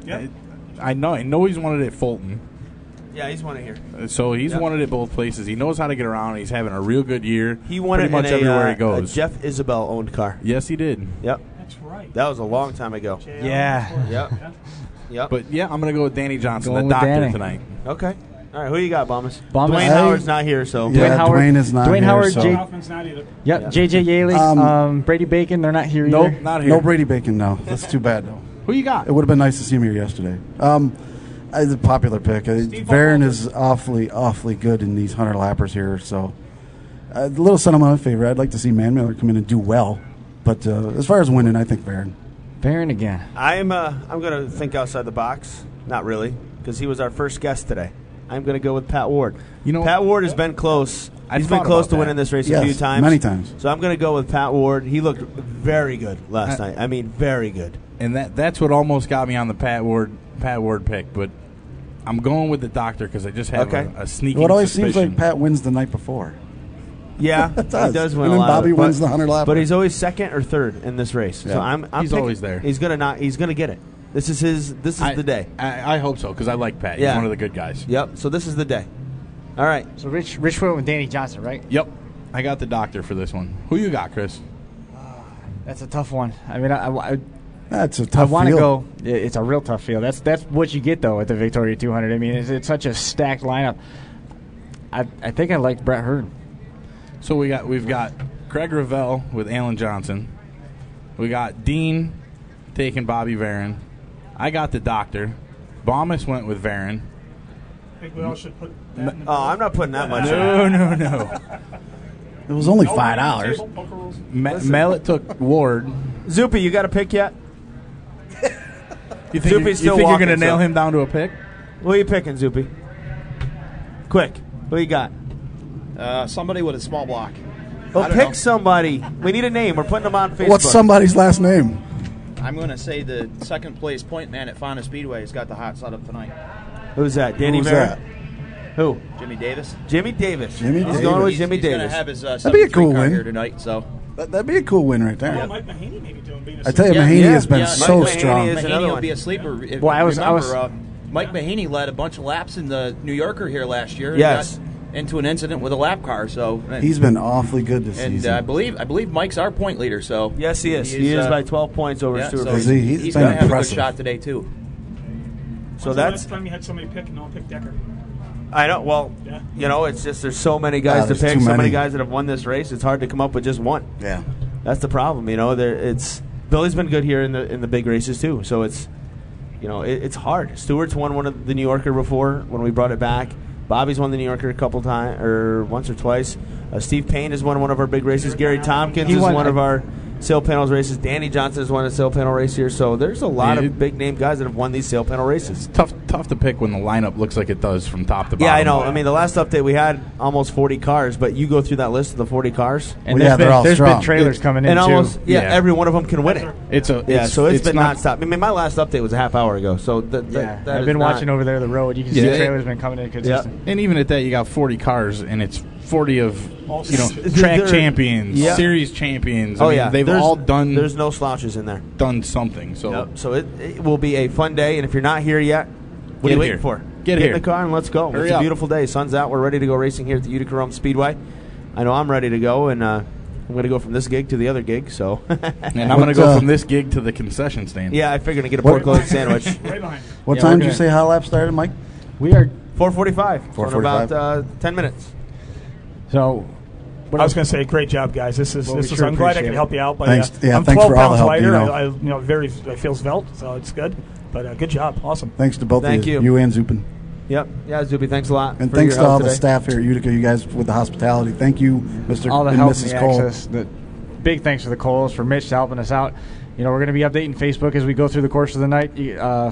I know he's won it at Fulton. Yeah, he's won it here. So he's won it at both places. He knows how to get around. He's having a real good year. He won pretty it much in everywhere he goes. A Jeff Isabel owned car. Yes, he did. Yep. That's right. That was a long time ago. Yeah. Yep. But yeah, I'm going to go with Danny Johnson, Going the with doctor Danny. tonight. Okay. All right, who you got, Bombas? Dwayne Howard's not here, so. Yeah, Dwayne is not Dwayne here. Howard, so. Hoffman's not either. Yep, J.J. Yaley, Brady Bacon, they're not here either. Nope, not here. No Brady Bacon, no. That's too bad, though. Who you got? It would have been nice to see him here yesterday. It's a popular pick. Varon is awfully good in these 100 lappers here. So, a little sentimental favorite. I'd like to see Man Miller come in and do well. But as far as winning, I think Varon. Varon again. I'm going to think outside the box. Not really, because he was our first guest today. I'm going to go with Pat Ward. Pat Ward has been close. He's been close to winning this race a few times. Many times. So I'm going to go with Pat Ward. He looked very good last night. I mean, very good. And that's what almost got me on the Pat Ward pick, but I'm going with the doctor because I just have a sneaking Well, it always suspicion. seems like Pat wins the night before. Yeah, It does. he does win And a then lot. Bobby of it, wins the 100 lap. but he's always second or third in this race. Yeah. So I'm He's picking- always there. He's gonna get it. This is his. This is the day. I hope so because I like Pat. Yeah. He's one of the good guys. Yep. So this is the day. All right. So Rich went with Danny Johnson, right? Yep. I got the doctor for this one. Who you got, Chris? That's a tough one. I mean, That's a I tough want to field. go. It's a real tough field. That's what you get though at the Victoria 200. I mean, it's such a stacked lineup. I think I like Brett Hurd. So we've got Craig Ravel with Alan Johnson. We got Dean taking Bobby Varon. I got the doctor. Baumus went with Varon. I think we all should put that in the I'm not putting that much. No. It was only $5. Poker rules. Mallet took Ward. Zupi, you got a pick yet? You think Zupi's still you're walking, going to nail so- him down to a pick? What are you picking, Zupi? Quick. What you got? Somebody with a small block. Well, pick somebody. We need a name. We're putting them on Facebook. What's somebody's last name? I'm going to say the second place point man at Fonda Speedway has got the hot setup tonight. Who's that? Danny Who's Vera? that? Who? Jimmy Davis. Jimmy Davis. Jimmy He's Davis. going with He's Jimmy going to Davis. have his That'd be a 73 cool car win. here tonight. So That'd be a cool win right there. Well, Mike Mahaney maybe doing being a I tell you, super- Mahaney Yeah, has been yeah, so Mike Mahaney strong. is- another Mahaney will one. be a sleeper. If Boy, I you was- remember, Mike Mahaney led a bunch of laps in the New Yorker here last year. and Yes. got into an incident with a lap car. So He's been awfully good this and season. I believe Mike's our point leader. So Yes, he is. He is by 12 points over yeah, Stuart. so Is Pearson. he? He's he's been going to have a good impressive. shot today too. So When's the that's. last time you had somebody pick and no one picked Decker. I don't. Well, Yeah. you know, it's just there's so many guys to there's pick, too so many many. guys that have won this race. It's hard to come up with just one. Yeah. That's the problem. You know, it's Billy's been good here in the big races too. So it's it's hard. Stewart's won one of the New Yorker before when we brought it back. Bobby's won the New Yorker a couple times or once or twice. Steve Payne has won one of our big races. Gary Tompkins is one of our sail panels races. Danny Johnson has won a sail panel race here. So there's a lot of big name guys that have won these sail panel races. Tough to pick when the lineup looks like it does from top to bottom. Yeah, I know. I mean, the last update we had almost 40 cars, but you go through that list of the 40 cars, And Well, yeah, they're all there's strong. been trailers coming in and too. almost every one of them can win it. so it's been not nonstop. I mean, my last update was a half hour ago, so that I've is been not- watching over there the road. You can see Yeah. the trailers been coming in consistent. And even at that, you got 40 cars, and it's 40 of They're- track champions, Yeah. series champions. Oh I mean, yeah, they've There's- all done There's no slouches in there. done something. So Yep. So it will be a fun day, and if you're not here yet, what are Get you waiting here. for? Get in here. the car and let's go. Hurry It's a up. beautiful day. Sun's out. We're ready to go racing here at the Utica-Rome Speedway. I know I'm ready to go, and I'm going to go from this gig to the other gig. So, and I'm going to go from this gig to the concession stand. yeah, I figured to get a pork loaded sandwich. Right behind. What Yeah, time we're did you gonna- say hot lap started, Mike? We are 4:45. So in 4:45. about 10 minutes. so. I was going to say, great job, guys. This is. Well, we sure I'm glad I appreciate can it. help you out. But Thanks. Yeah, I'm thanks 12 for all the pounds help, lighter. you know. I feel svelte, so it's good. But good job, awesome. Thanks to both Thank of you. you and Zupin. Yep. Yeah, Zuby, thanks a lot. And for thanks your to all help the today. staff here at Utica, you guys with the hospitality. Thank you, Mr. all the and help Mrs. and the Cole. access. Big thanks to the Coles for Mitch helping us out. You know, we're going to be updating Facebook as we go through the course of the night.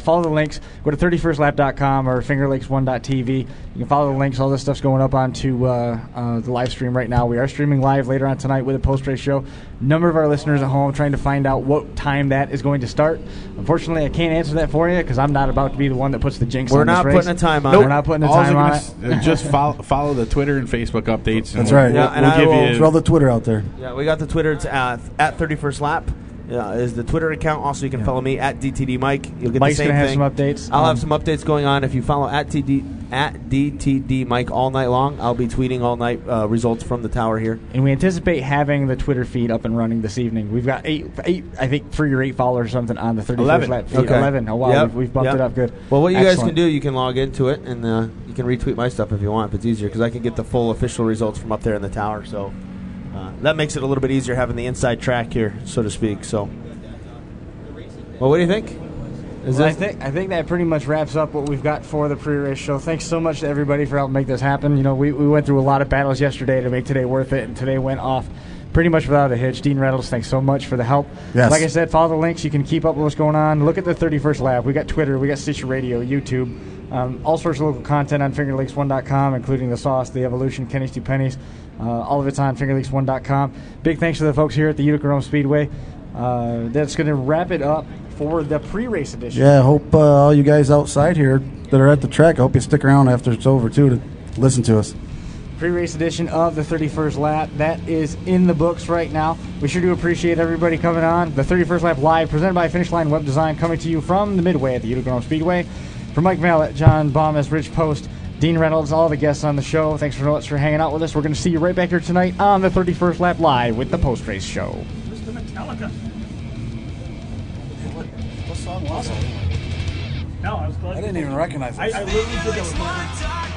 Follow the links. Go to 31stlap.com or fingerlakes1.tv. You can follow the links. All this stuff's going up onto the live stream right now. We are streaming live later on tonight with a post-race show. Number of our listeners at home trying to find out what time that is going to start. Unfortunately, I can't answer that for you because I'm not about to be the one that puts the jinx We're on this not race. putting a time on Nope. it. We're not putting a All time you're on gonna it. just follow the Twitter and Facebook updates. And That's right. Yeah, and I we'll will give you Throw the Twitter out there. Yeah, we got the Twitter. It's at 31st Lap. Is the Twitter account. Also, you can follow me at DTD Mike. You'll get Mike's the same gonna have thing. some updates. I'll have some updates going on. If you follow at DTD Mike all night long, I'll be tweeting all night results from the tower here. And we anticipate having the Twitter feed up and running this evening. We've got eight I think 3 or 8 followers or something on the 31st 11. lap feed. Okay. 11. Oh, wow. Yep. We've bumped Yep. it up good. Well, what you guys Excellent. can do, you can log into it, and you can retweet my stuff if you want, if it's easier, because I can get the full official results from up there in the tower. So that makes it a little bit easier having the inside track here, so to speak. So, well, what do you think? I think that pretty much wraps up what we've got for the pre-race show. Thanks so much to everybody for helping make this happen. You know, we went through a lot of battles yesterday to make today worth it, and today went off pretty much without a hitch. Dean Reynolds, thanks so much for the help. Yes. Like I said, follow the links. You can keep up with what's going on. Look at the 31st Lap. We got Twitter. We got Stitcher Radio, YouTube. All sorts of local content on fingerlakes1.com, including the sauce, the evolution, Kenny's Two Pennies. All of it's on fingerlakes1.com. Big thanks to the folks here at the Utica-Rome Speedway. That's going to wrap it up for the pre-race edition. Yeah, I hope all you guys outside here that are at the track, I hope you stick around after it's over, too, to listen to us. Pre-race edition of the 31st lap. That is in the books right now. We sure do appreciate everybody coming on. The 31st lap live, presented by Finish Line Web Design, coming to you from the Midway at the Utica-Rome Speedway. For Mike Mallett, John Baumas, Rich Post, Dean Reynolds, all the guests on the show, thanks so much for hanging out with us. We're going to see you right back here tonight on the 31st lap live with the post-race show. Mr. Metallica. What song was it? No, I was glad. I didn't even recognize it. I literally did that with my